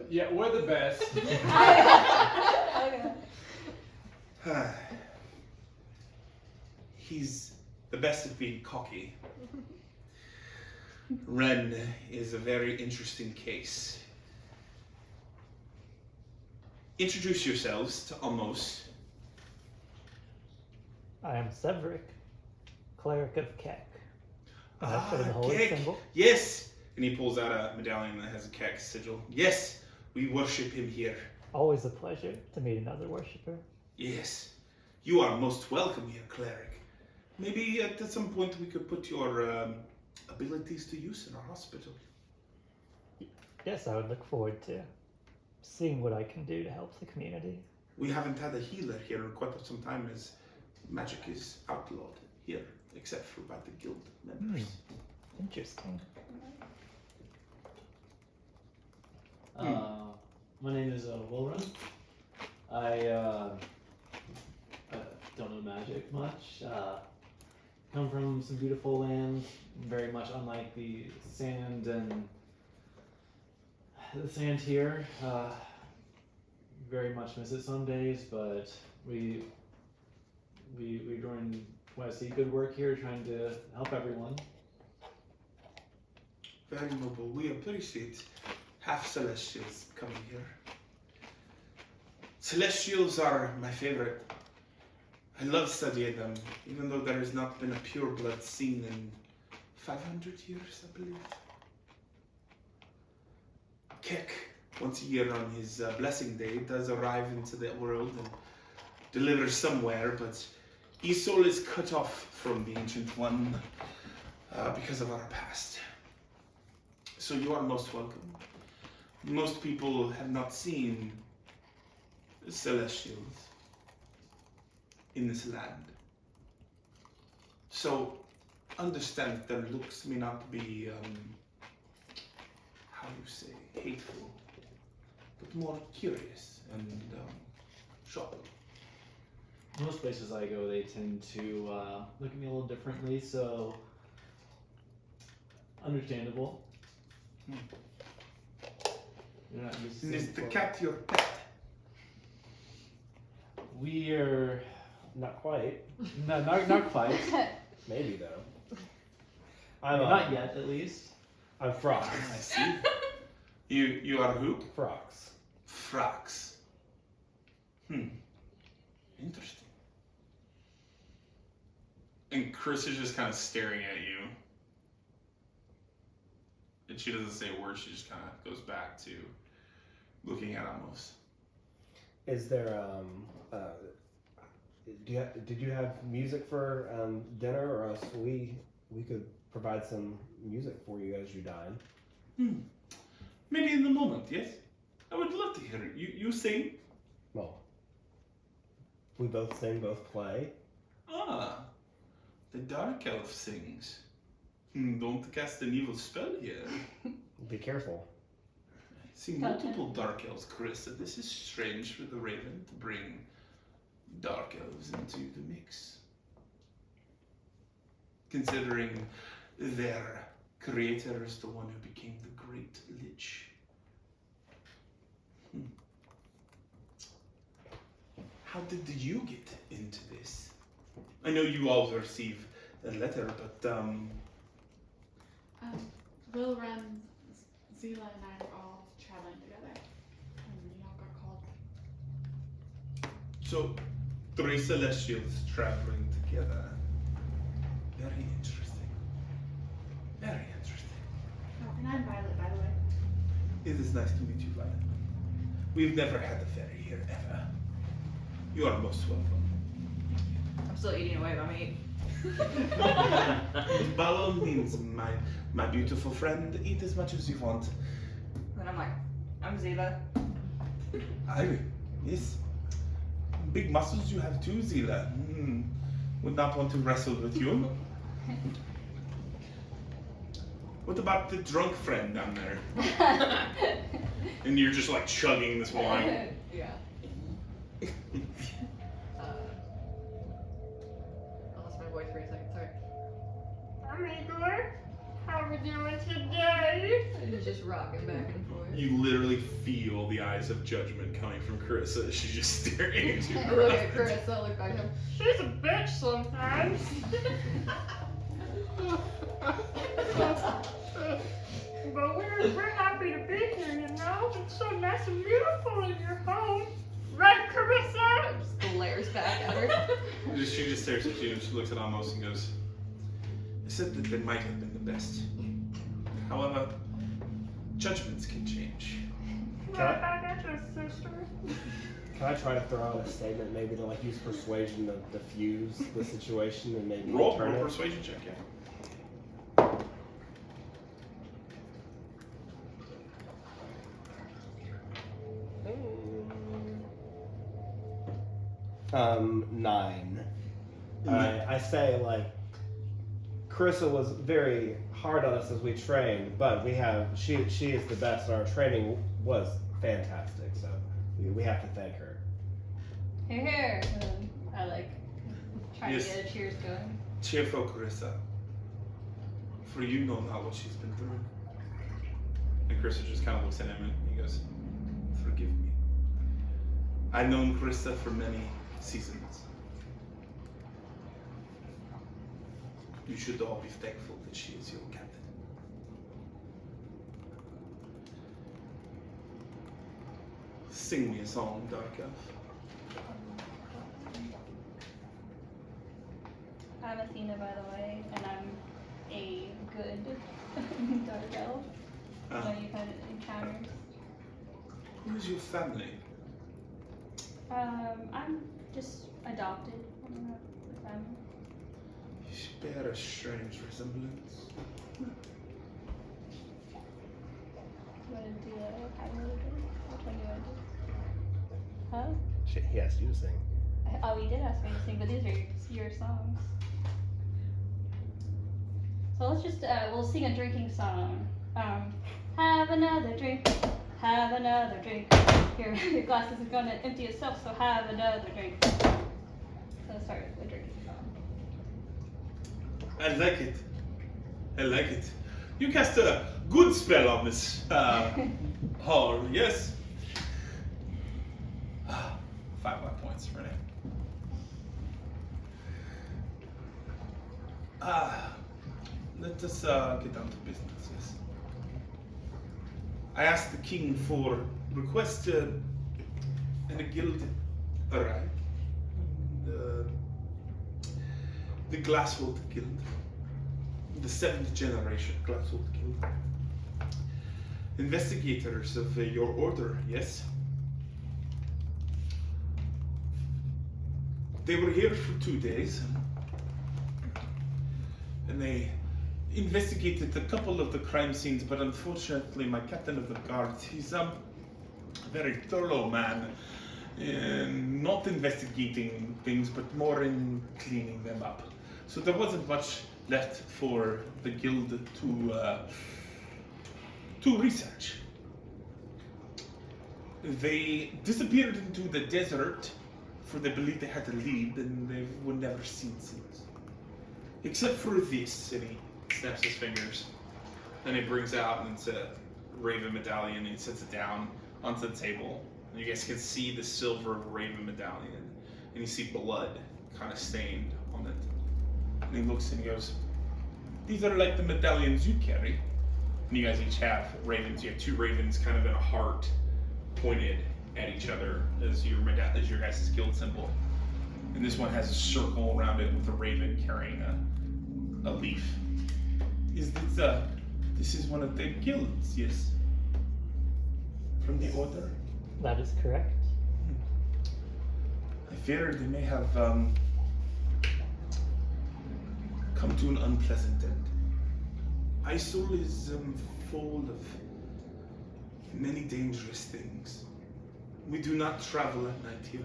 S4: Yeah, we're the best.
S1: He's the best at being cocky. Ren is a very interesting case. Introduce yourselves to Amos.
S2: I am Severick, cleric of Keck. And I put in the holy
S1: Kek.
S2: symbol.
S1: Yes! And he pulls out a medallion that has a Kek sigil. Yes, we worship him here.
S2: Always a pleasure to meet another worshipper.
S1: Yes, you are most welcome here, cleric. Maybe at some point we could put your abilities to use in our hospital.
S2: Yes, I would look forward to seeing what I can do to help the community.
S1: We haven't had a healer here in quite some time as magic is outlawed here, except for by the guild members.
S2: Interesting.
S5: My name is Wilrun. I don't know magic much. Come from some beautiful land, very much unlike the sand here. Very much miss it some days, but we're doing what I see good work here, trying to help everyone.
S1: Very noble. We appreciate half Celestials coming here. Celestials are my favorite. I love studying them, even though there has not been a pure blood seen in 500 years, I believe. Kek, once a year on his blessing day, does arrive into the world and delivers somewhere, but Isou is cut off from the Ancient One because of our past. So you are most welcome. Most people have not seen Celestials in this land. So, understand their looks may not be, how you say, hateful, but more curious and shopping.
S5: Most places I go, they tend to look at me a little differently, so understandable. You're not used to
S1: Is
S5: seeing
S1: the
S5: folk-
S1: cat your pet?
S5: We're
S9: Not quite.
S5: not quite.
S9: Maybe though.
S5: Not yet, at least.
S9: I'm Frox.
S1: I see. You are who?
S9: Frox.
S1: Frax. Interesting. And Chris is just kind of staring at you. And she doesn't say a word, she just kind of goes back to looking at Amos.
S9: Is there did you have music for dinner, or else we could provide some music for you as you dine?
S1: Maybe in the moment, yes? I would love to hear it. You sing?
S9: Well, we both sing, both play.
S1: Ah, the Dark Elf sings. Don't cast an evil spell here.
S9: Be careful.
S1: I see multiple Dark Elves, Chris. This is strange for the Raven to bring Dark Elves into the mix. Considering their creator is the one who became the Great Lich. How did you get into this? I know you all receive a letter, but
S3: Will Run, Zila, and I were all traveling together, and we all got called.
S1: so 3 Celestials traveling together. Very interesting. Very interesting.
S3: Oh, and I'm Violet, by the way.
S1: It is nice to meet you, Violet. We've never had a fairy here, ever. You are most welcome.
S7: I'm still eating away my meat.
S1: By all means, my beautiful friend, eat as much as you want.
S7: And I'm like, I'm Ziva.
S1: Yes. Big muscles you have too, Zila. Would not want to wrestle with you. What about the drunk friend down there? And you're just like chugging this wine.
S10: Yeah. I lost my voice for a second, sorry.
S6: I'm Igor. How are we doing today?
S10: He's just rocking back and forth.
S1: You literally feel the eyes of judgment coming from Carissa as she's just staring at you.
S10: I look at Chris, I look back at him.
S6: She's a bitch sometimes. But we're happy to be here, you know? It's so nice and beautiful in your home. Right, Carissa?
S10: Just glares back at her.
S1: She just stares at you and she looks at Amos and goes, I said that they might have been the best. However, judgments can change.
S6: Right back at you, sister.
S9: Can I try to throw out a statement, maybe to like use persuasion to diffuse the situation and maybe
S1: Roll
S9: turn it?
S1: persuasion check, yeah.
S9: Um, 9. I say like Carissa was very hard on us as we trained, but she is the best and our training was fantastic, so we have to thank her.
S6: Here. I like try
S1: Yes.
S6: to get a cheers going.
S1: Cheerful Carissa. For you know not what she's been through. And Carissa just kind of looks at him and he goes, forgive me. I've known Carissa for many seasons. You should all be thankful that she is your captain. Sing me a song, Dark Elf.
S6: I'm Athena, by the way, and I'm a good dark elf. So you've had encounters.
S1: Who is your family?
S6: I'm just adopted. I don't have a family.
S1: You bear a strange resemblance.
S6: You want to do a high note? Which one do you want to do? Huh?
S9: He asked you to sing.
S6: Oh, you did ask me to sing, but these are your songs. So let's just we'll sing a drinking song. Have another drink. Have another drink. Your glass isn't going to empty itself, so have another drink. So let's start with a drinking song.
S1: I like it. I like it. You cast a good spell on this hall, yes? 5 luck points for now. Let us get down to business, yes. I asked the king for request and a guild arrived. The Glasshold Guild. The 7th generation Glasshold Guild. Investigators of your order, yes? They were here for 2 days. And they investigated a couple of the crime scenes, but unfortunately my captain of the guard, he's a very thorough man. Not investigating things, but more in cleaning them up. So there wasn't much left for the guild to research. They disappeared into the desert, for they believed they had to lead, and they were never seen since. Except for this, and he snaps his fingers, and he brings out, and it's a raven medallion, and he sets it down onto the table. And you guys can see the silver raven medallion, and you see blood kind of stained on it. And he looks and he goes, "These are like the medallions you carry." And you guys each have ravens. You have 2 ravens kind of in a heart pointed at each other as your guys' guild symbol. And this one has a circle around it with a raven carrying a leaf. This is one of the guilds, yes? From the order?
S2: That is correct.
S1: I fear they may have come to an unpleasant end. Isou is full of many dangerous things. We do not travel at night here.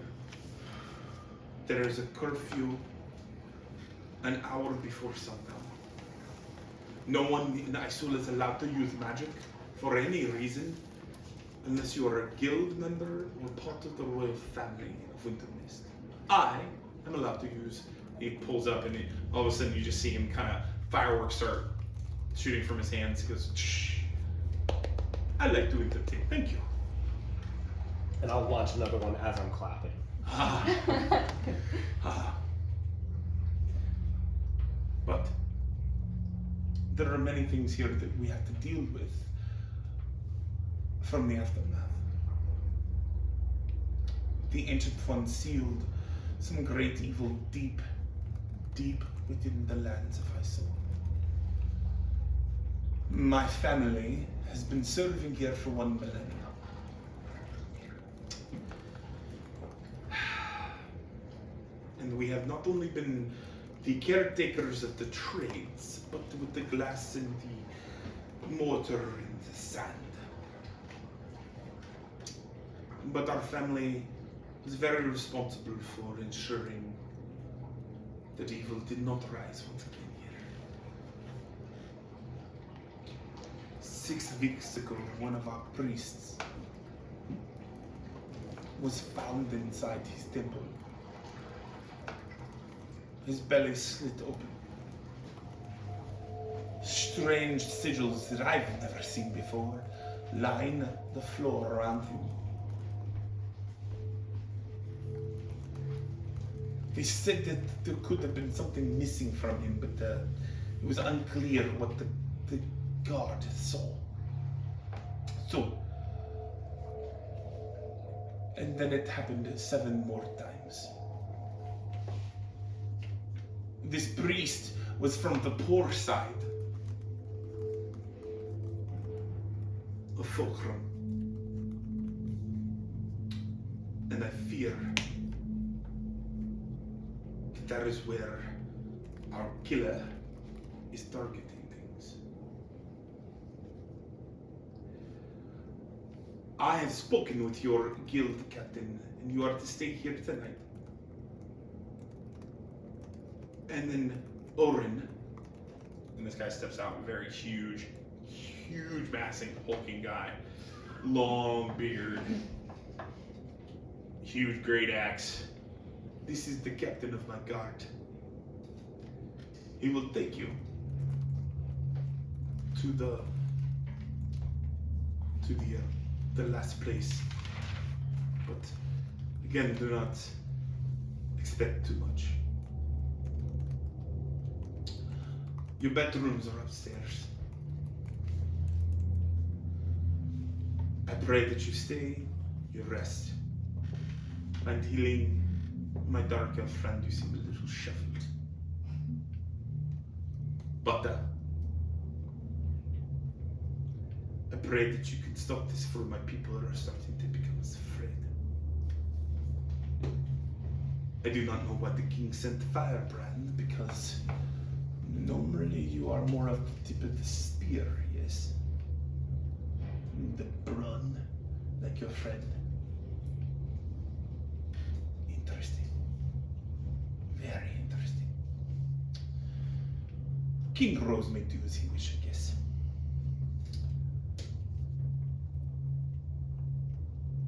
S1: There is a curfew an hour before sundown. No one in Isou is allowed to use magic for any reason unless you are a guild member or part of the royal family of Wintermist. I am allowed to use. He pulls up and all of a sudden you just see him kind of fireworks start shooting from his hands. He goes, "Shh. I like to entertain. Thank you."
S9: And I'll launch another one as I'm clapping.
S1: But there are many things here that we have to deal with from the aftermath. The Ancient One sealed some great evil deep, deep within the lands of Isou. My family has been serving here for 1 millennium. And we have not only been the caretakers of the trades, but with the glass and the mortar and the sand. But our family is very responsible for ensuring that evil did not rise once again here. 6 weeks ago, one of our priests was found inside his temple. His belly slit open. Strange sigils that I've never seen before line the floor around him. They said that there could have been something missing from him, but it was unclear what the guard saw. So, and then it happened 7 more times. This priest was from the poor side of Fulcrum. And I fear that is where our killer is targeting things. I have spoken with your guild captain, and you are to stay here tonight. And then Orin, and this guy steps out, very huge, massive, hulking guy, long beard, huge great axe. This is the captain of my guard. He will take you to the last place. But again, do not expect too much. Your bedrooms are upstairs. I pray that you stay, you rest. And healing my dark elf friend, you seem a little shuffled. But I pray that you can stop this, for my people are starting to become afraid. I do not know why the king sent Firebrand, because normally you are more of the tip of the spear, yes? The brawn, like your friend. Interesting. Very interesting. King Rose may do as he wishes, I guess.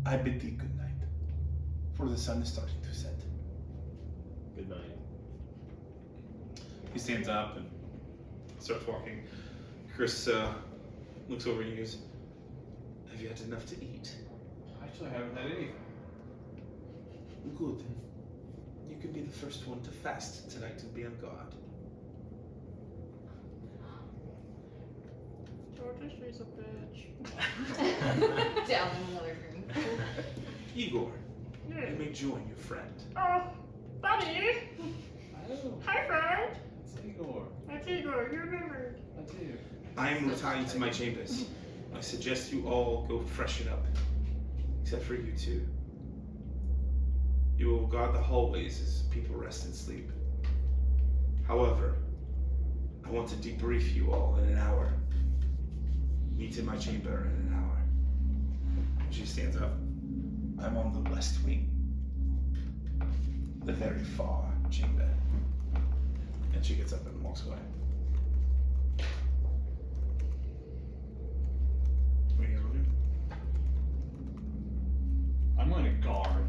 S1: I bid thee good night, for the sun is starting to set.
S9: Good night.
S1: He stands up and starts walking. Chris looks over and he goes, have you had enough to eat?
S4: Actually, I haven't had anything.
S1: Good. You can be the first one to fast tonight and be on guard.
S10: Georgia, she's a bitch.
S7: Down in another room.
S1: Igor, you may join your friend.
S10: Oh, buddy!
S4: Oh,
S10: Hi, friend!
S4: it's Igor.
S10: That's Igor, you remembered.
S4: I do.
S1: I am retiring to my chambers. I suggest you all go freshen up, except for you two. You will guard the hallways as people rest and sleep. However, I want to debrief you all in an hour. Meet in my chamber in an hour. She stands up. I'm on the west wing. The very far chamber. And she gets up and walks away. What are you gonna do?
S4: I'm going to guard.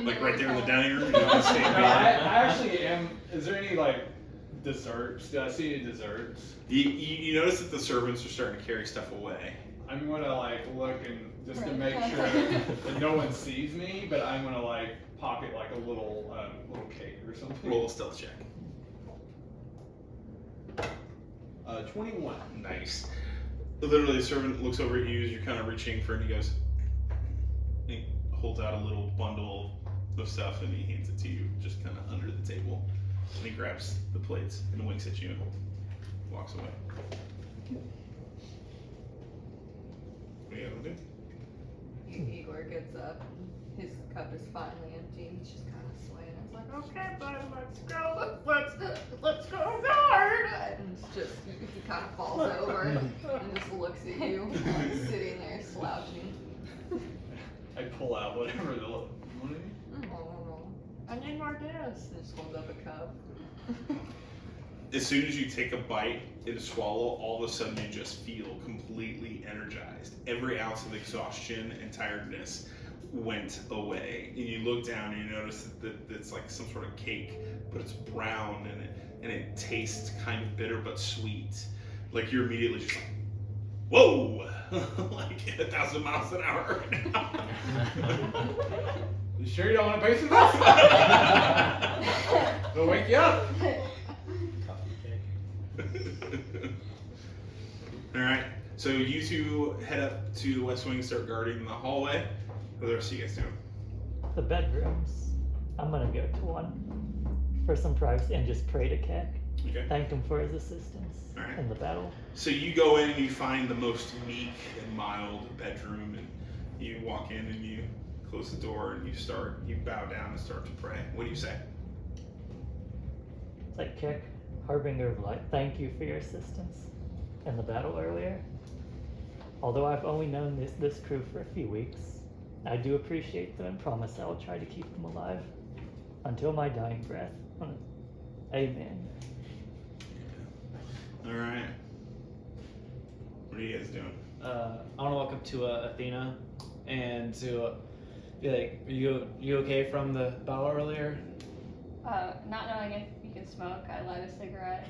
S1: Like right there in the dining room? You know, staying
S4: No,
S1: behind?
S4: I actually am. Is there any like desserts? Did I see any desserts?
S1: You notice that the servants are starting to carry stuff away.
S4: I'm gonna like look and just to make sure that no one sees me, but I'm gonna like pocket like a little cake or something.
S1: Roll a stealth check.
S4: 21.
S1: Nice. Literally, the servant looks over at you as you're kind of reaching for it, and he goes, and he holds out a little bundle of stuff, and he hands it to you, just kind of under the table. And he grabs the plates and winks at you and walks away. What are you gonna do?
S7: Igor gets up. His cup is finally empty. He's just kind of swaying. It's like,
S10: Okay, bud, let's go guard!
S7: and it's just, he kind of falls over and just looks at you, like, sitting there slouching.
S4: I pull out whatever the. What do you mean?
S10: I need more this.
S7: And just holds up a cup.
S1: As soon as you take a bite and swallow, all of a sudden you just feel completely energized. Every ounce of exhaustion and tiredness went away. And you look down and you notice that it's like some sort of cake, but it's brown and it tastes kind of bitter but sweet. Like you're immediately just like, whoa! Like at 1,000 miles an hour right now.
S4: You sure you don't want to base it this? It'll wake you up.
S1: Alright, so you two head up to the West Wing, start guarding the hallway. What are the rest of you guys doing?
S2: The bedrooms. I'm gonna go to one for some privacy and just pray to Keck.
S1: Okay.
S2: Thank him for his assistance
S1: Alright.
S2: in the battle.
S1: So you go in and you find the most meek and mild bedroom, and you walk in and you close the door and you bow down and start to pray. What do you say?
S2: It's like, Keck, harbinger of light, thank you for your assistance in the battle earlier. Although I've only known this crew for a few weeks, I do appreciate them and promise I will try to keep them alive. until my dying breath. Amen.
S1: All right. What are you guys doing?
S5: I want to walk up to Athena and to be like, "Are you okay from the battle earlier?"
S6: Not knowing if you can smoke, I light a cigarette.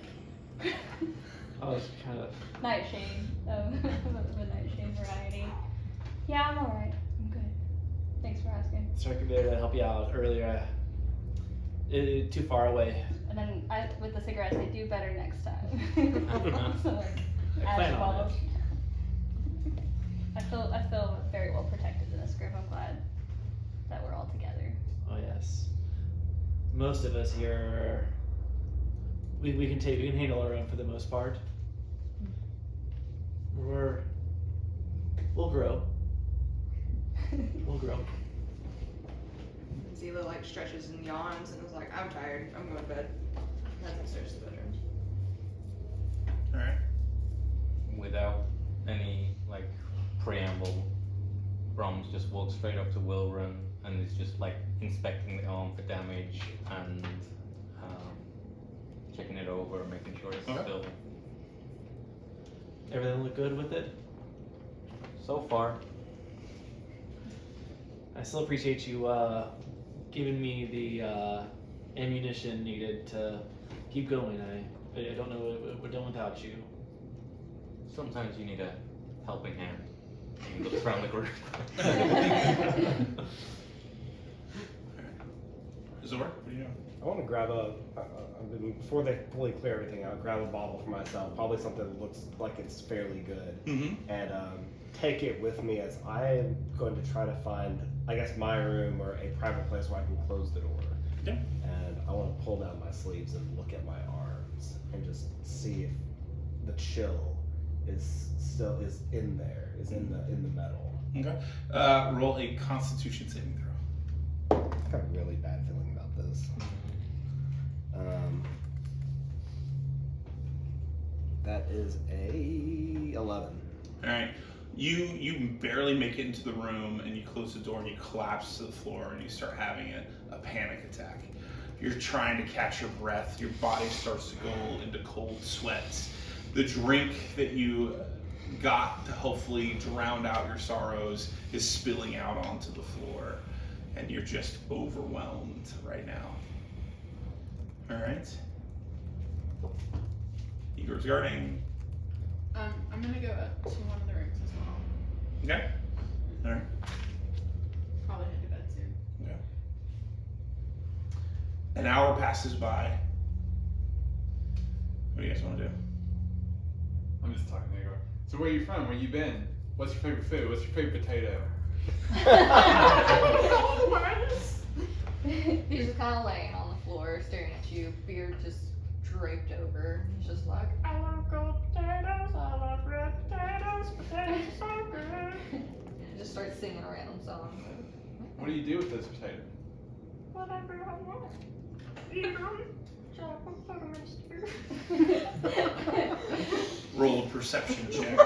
S5: I was kind of.
S6: Nightshade of the nightshade variety. Yeah, I'm alright. I'm good. Thanks for asking.
S5: Sorry, I could be able to help you out earlier. Too far away.
S6: And then with the cigarettes, I do better next time. So like,
S5: I plan on
S6: follows. I feel very well protected in this group. I'm glad that we're all together.
S5: Oh yes. Most of us here, we can handle our own for the most part. We'll grow. We'll grow.
S7: Zila like stretches and yawns and is like, I'm tired. I'm going to bed. And heads upstairs to the bedroom.
S1: All right.
S8: Without any like preamble, Brahms just walks straight up to Wilrun and is just like inspecting the arm for damage and checking it over, making sure it's
S1: Okay.
S8: still.
S5: Everything look good with it?
S8: So far,
S5: I still appreciate you giving me the ammunition needed to keep going. I don't know what we're doing without you.
S8: sometimes you need a helping hand. You look around the group.
S1: Zor, what are you doing?
S9: I want to grab before they fully clear everything out, grab a bottle for myself, probably something that looks like it's fairly good, and take it with me as I am going to try to find, I guess, my room or a private place where I can close the door.
S1: Yeah.
S9: And I want to pull down my sleeves and look at my arms and just see if the chill is in there, is in the metal.
S1: Okay. Roll a Constitution saving throw.
S9: I've got a really bad feeling about this. That is a 11.
S1: All right. You barely make it into the room, and you close the door, and you collapse to the floor, and you start having a panic attack. You're trying to catch your breath. Your body starts to go into cold sweats. The drink that you got to hopefully drown out your sorrows is spilling out onto the floor, and you're just overwhelmed right now. All right. Igor's guarding.
S3: I'm gonna go up to one of the rooms as well.
S1: Okay. All right.
S3: Probably head to bed soon.
S1: Okay. An hour passes by. What do you guys want to do?
S4: I'm just talking to Igor. So where are you from? Where you been? What's your favorite food? What's your favorite potato?
S10: He's just kind of laying on the floor, staring at you, beard just draped over. He's just like, I love gold potatoes, I love red potatoes, potatoes are so good. Just starts singing a random song.
S4: What do you do with those potatoes?
S10: Whatever I want. Eat them. Chop them, put them in stew.
S1: Roll a perception check.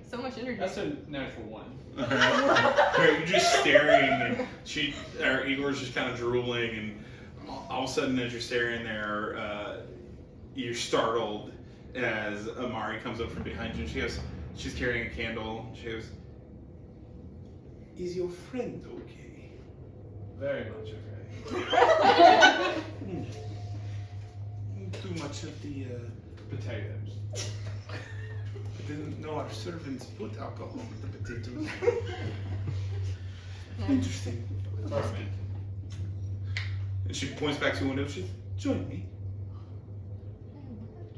S10: So much energy.
S4: That's a natural one.
S1: You're just staring, and Igor's just kind of drooling, and all of a sudden, as you're staring there, you're startled as Amari comes up from behind you, and she's carrying a candle. She goes, "Is your friend okay?"
S4: Very much okay.
S1: Too much of the
S4: Potatoes.
S1: I didn't know our servants put alcohol with the potatoes. Interesting. And she points back to the window. She says, "Join me."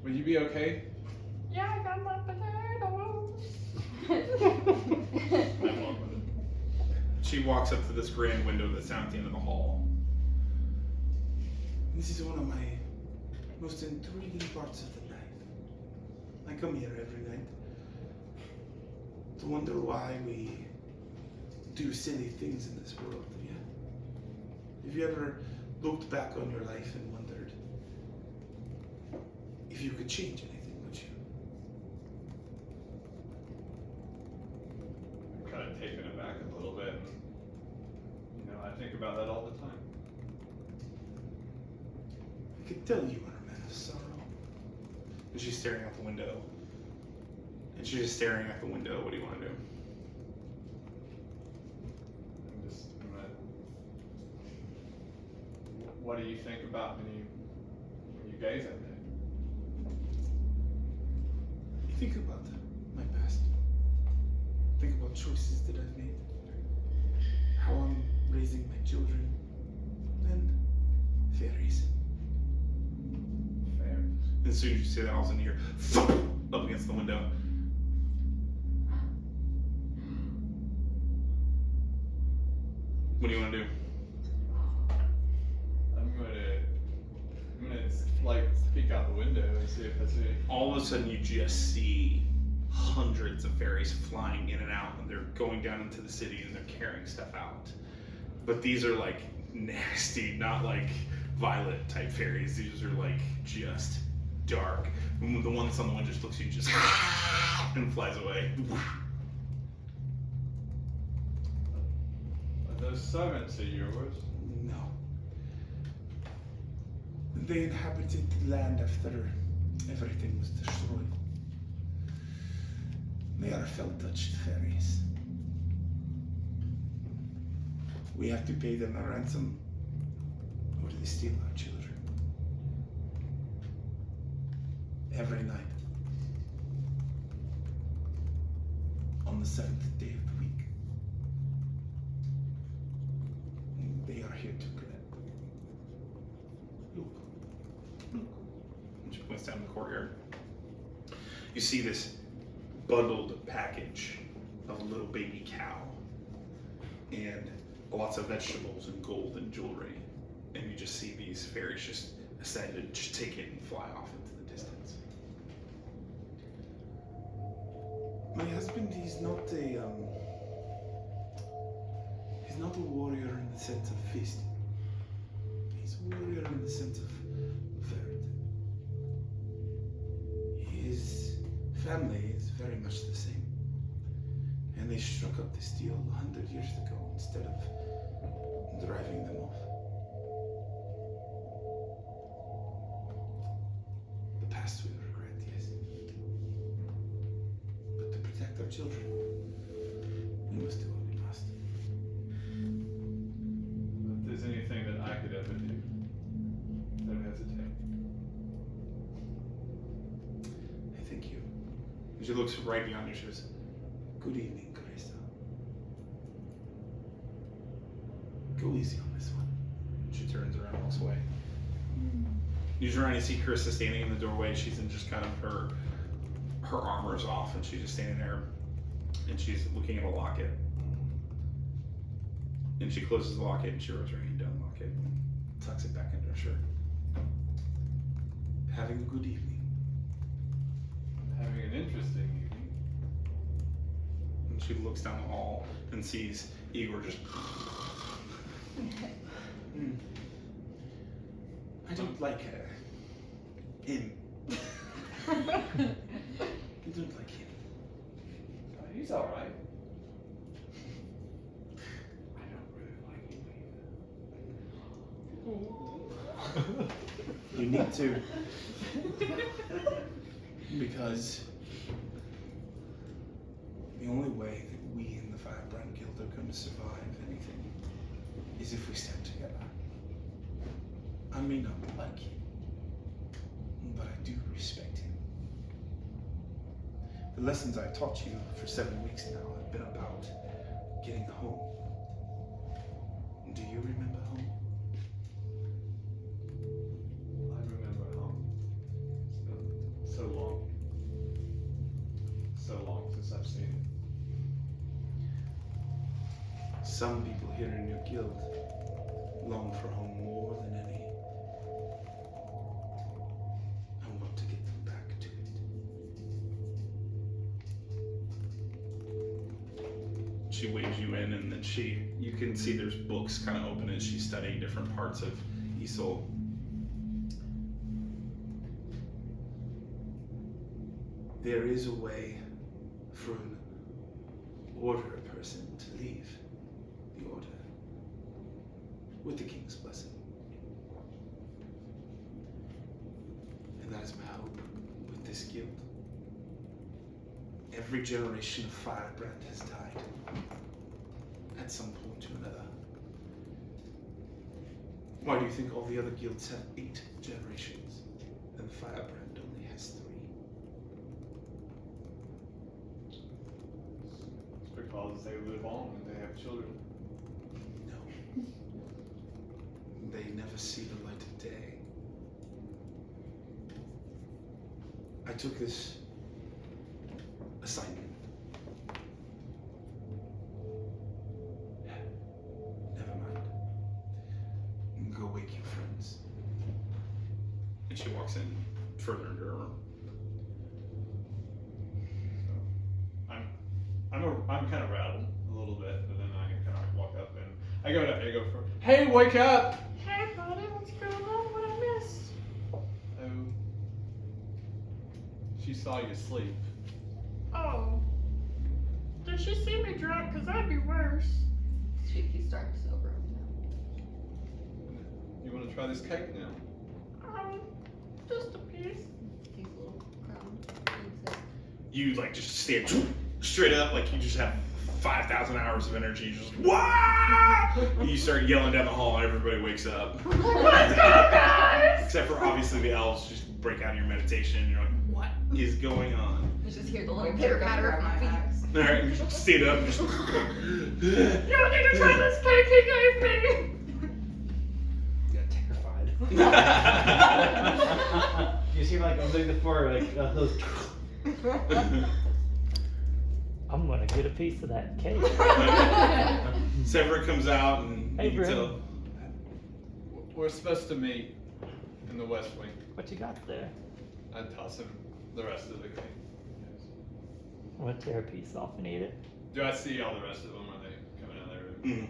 S4: Will you be okay?
S10: Yeah, I got my potatoes.
S1: She walks up to this grand window that's down at the end of the hall. This is one of my most intriguing parts of the night. I come here every night to wonder why we do silly things in this world. Yeah? Have you ever looked back on your life and wondered if you could change anything, would you?
S4: Kind of taken aback a little bit. And, I think about that all the time.
S1: I could tell you are a man of sorrow. And she's staring out the window. And she's just staring at the window. What do you want to do?
S4: What do you think about when you gaze at me?
S1: You think about my past. Think about choices that I've made. How I'm raising my children. And fairies.
S4: Fair.
S1: And as soon as you say that, all of a sudden you hear thump up against the window. What do you want to do?
S4: I'm gonna like peek out the window and see if I see.
S1: All of a sudden you just see hundreds of fairies flying in and out, and they're going down into the city and they're carrying stuff out. But these are like nasty, not like violet type fairies. These are like just dark. And the one that's on the window just looks at you just and flies away.
S4: Are those servants of yours?
S1: No. They inhabited the land after everything was destroyed. They are fell-touched fairies. We have to pay them a ransom, or they steal our children. Every night. On the 7th day of the week. They are here to collect. Look. Look. And she points down in the courtyard. You see this bundled package of a little baby cow and lots of vegetables and gold and jewelry, and you just see these fairies just ascend and just take it and fly off into the distance. My husband, he's not a warrior in the sense of feasting. He's a warrior in the sense of vert. His family is very much the same. And they struck up this deal 100 years ago instead of driving them off. The past we regret, yes. But to protect our children, we must do what we must.
S4: If there's anything that I could ever do, don't hesitate.
S1: I thank you. And she looks right beyond you. She goes, "Good evening, Carissa. Go easy on this one." She turns around and walks away. You turn around and see Carissa standing in the doorway. She's in just kind of her armor's off, and she's just standing there, and she's looking at a locket. And she closes the locket, and she rolls her hand down the locket and tucks it back into her shirt. Having a good evening.
S4: Having an interesting evening.
S1: And she looks down the hall and sees Igor just. I don't like her. Him. I don't like him.
S4: He's alright.
S1: I don't really like him either. You need to. Because the only way that we in the Firebrand Guild are going to survive anything is if we stand together. I may not like him, but I do respect him. The lessons I taught you for 7 weeks now have been about getting home. Do you remember home?
S4: I remember home. It's been so long. So long since I've seen it.
S1: Some people here in your guild long for home more than any. I want to get them back to it. She waves you in, and then you can see there's books kind of open as she's studying different parts of Isou. There is a way for an order person leave the Order with the King's blessing. And that is my hope with this guild. Every generation of Firebrand has died at some point or another. Why do you think all the other guilds have 8 generations and Firebrand only has 3?
S4: It's because they live on and they have children.
S1: No. They never see the light of day. I took this assignment. Never mind. Go wake your friends. And she walks in further into her room.
S4: I'm kind of rattled a little bit, but then I kind of walk up and I go for, hey, wake up!
S3: Hey, buddy, what's going on? What I missed?
S4: Oh, she saw you sleep.
S3: Oh. Did she see me drunk? Because that'd be worse.
S10: He's starting to sober up now.
S4: You want to try this cake now?
S3: Just a piece.
S10: He's a little crown. Eats it.
S1: You like just stand straight up like you just have 5,000 hours of energy. You just wah! You start yelling down the hall and everybody wakes up. Except for obviously the elves just break out of your meditation and you're like, what is going on?
S10: You just hear the little pitter patter of my feet.
S1: Alright, you just stand up and just
S3: You don't need to try this cake he gave me.
S9: You got terrified.
S5: You see like I'm looking for like those.
S2: I'm gonna get a piece of that cake.
S1: Severick comes out and
S2: Hey,
S1: you can
S2: Bryn.
S1: tell.
S4: We're supposed to meet in the West Wing.
S2: What you got there?
S4: I'd toss him the rest of the cake.
S2: I'm gonna tear a piece off and eat it.
S4: Do I see all the rest of them? Are they coming out of their room?
S1: Mm.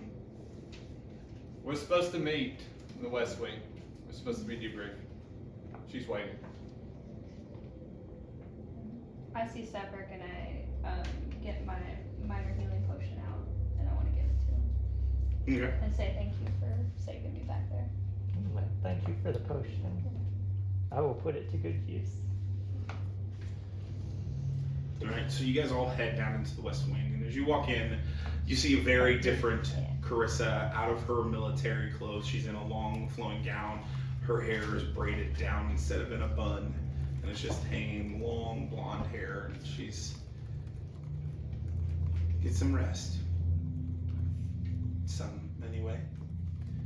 S4: We're supposed to meet in the West Wing. We're supposed to be debriefing. She's waiting.
S6: I see Severick and I get my minor healing potion out and I want to give it to him
S1: Okay.
S6: and say thank you for saving me back there.
S2: Well, thank you for the potion. I will put it to good use.
S1: Alright, so you guys all head down into the West Wing, and as you walk in, you see a very different Carissa out of her military clothes. She's in a long flowing gown. Her hair is braided down instead of in a bun, and it's just hanging long blonde hair, and she's... Get some rest. Some, anyway.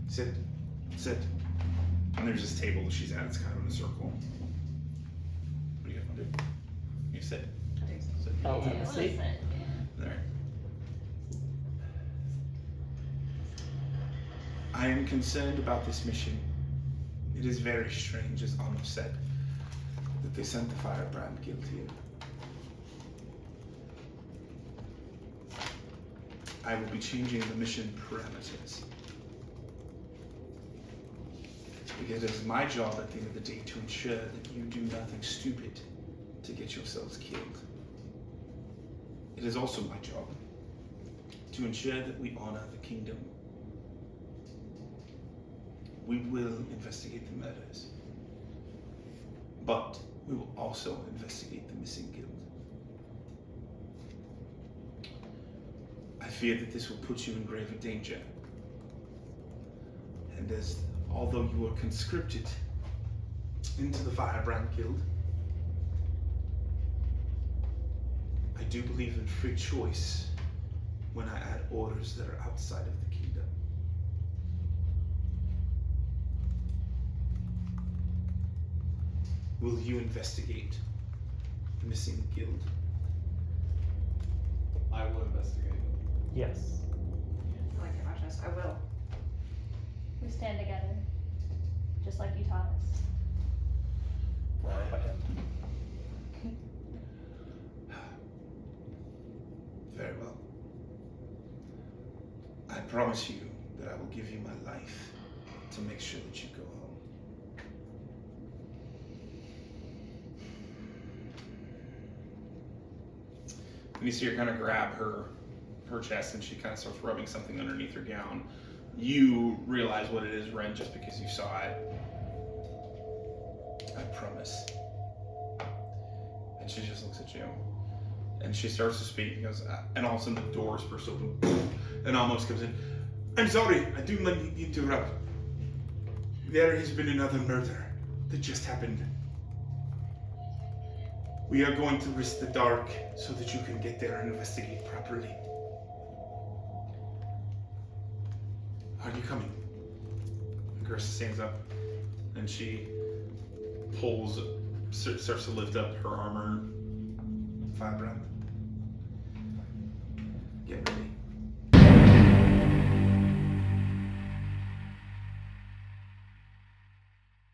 S1: Sit. Sit. And there's this table that she's at, it's kind of in a circle. What do you guys want to do? You sit. Sit.
S2: I'll have a seat.
S1: Alright. I am concerned about this mission. It is very strange, as Amos said, that they sent the Firebrand guild here. I will be changing the mission parameters. Because it is my job at the end of the day to ensure that you do nothing stupid to get yourselves killed. It is also my job to ensure that we honor the kingdom. We will investigate the murders, but we will also investigate the missing guild. I fear that this will put you in graver danger. And although you are conscripted into the Firebrand Guild, I do believe in free choice when I add orders that are outside of the kingdom. Will you investigate the missing guild?
S4: I will investigate.
S2: Yes.
S7: I like it, my chest. I will.
S6: We stand together, just like you taught us.
S1: Very well. I promise you that I will give you my life to make sure that you go home. And you see her kind of grab her her chest, and she kind of starts rubbing something underneath her gown. You realize what it is, Ren, just because you saw it. I promise. And she just looks at you. And she starts to speak and goes, and all of a sudden the doors burst open. And Amos comes in. I'm sorry, I do not mean to interrupt. There has been another murder that just happened. We are going to risk the dark so that you can get there and investigate properly. Are you coming? And Carissa stands up and she starts to lift up her armor. Firebrand. Get ready.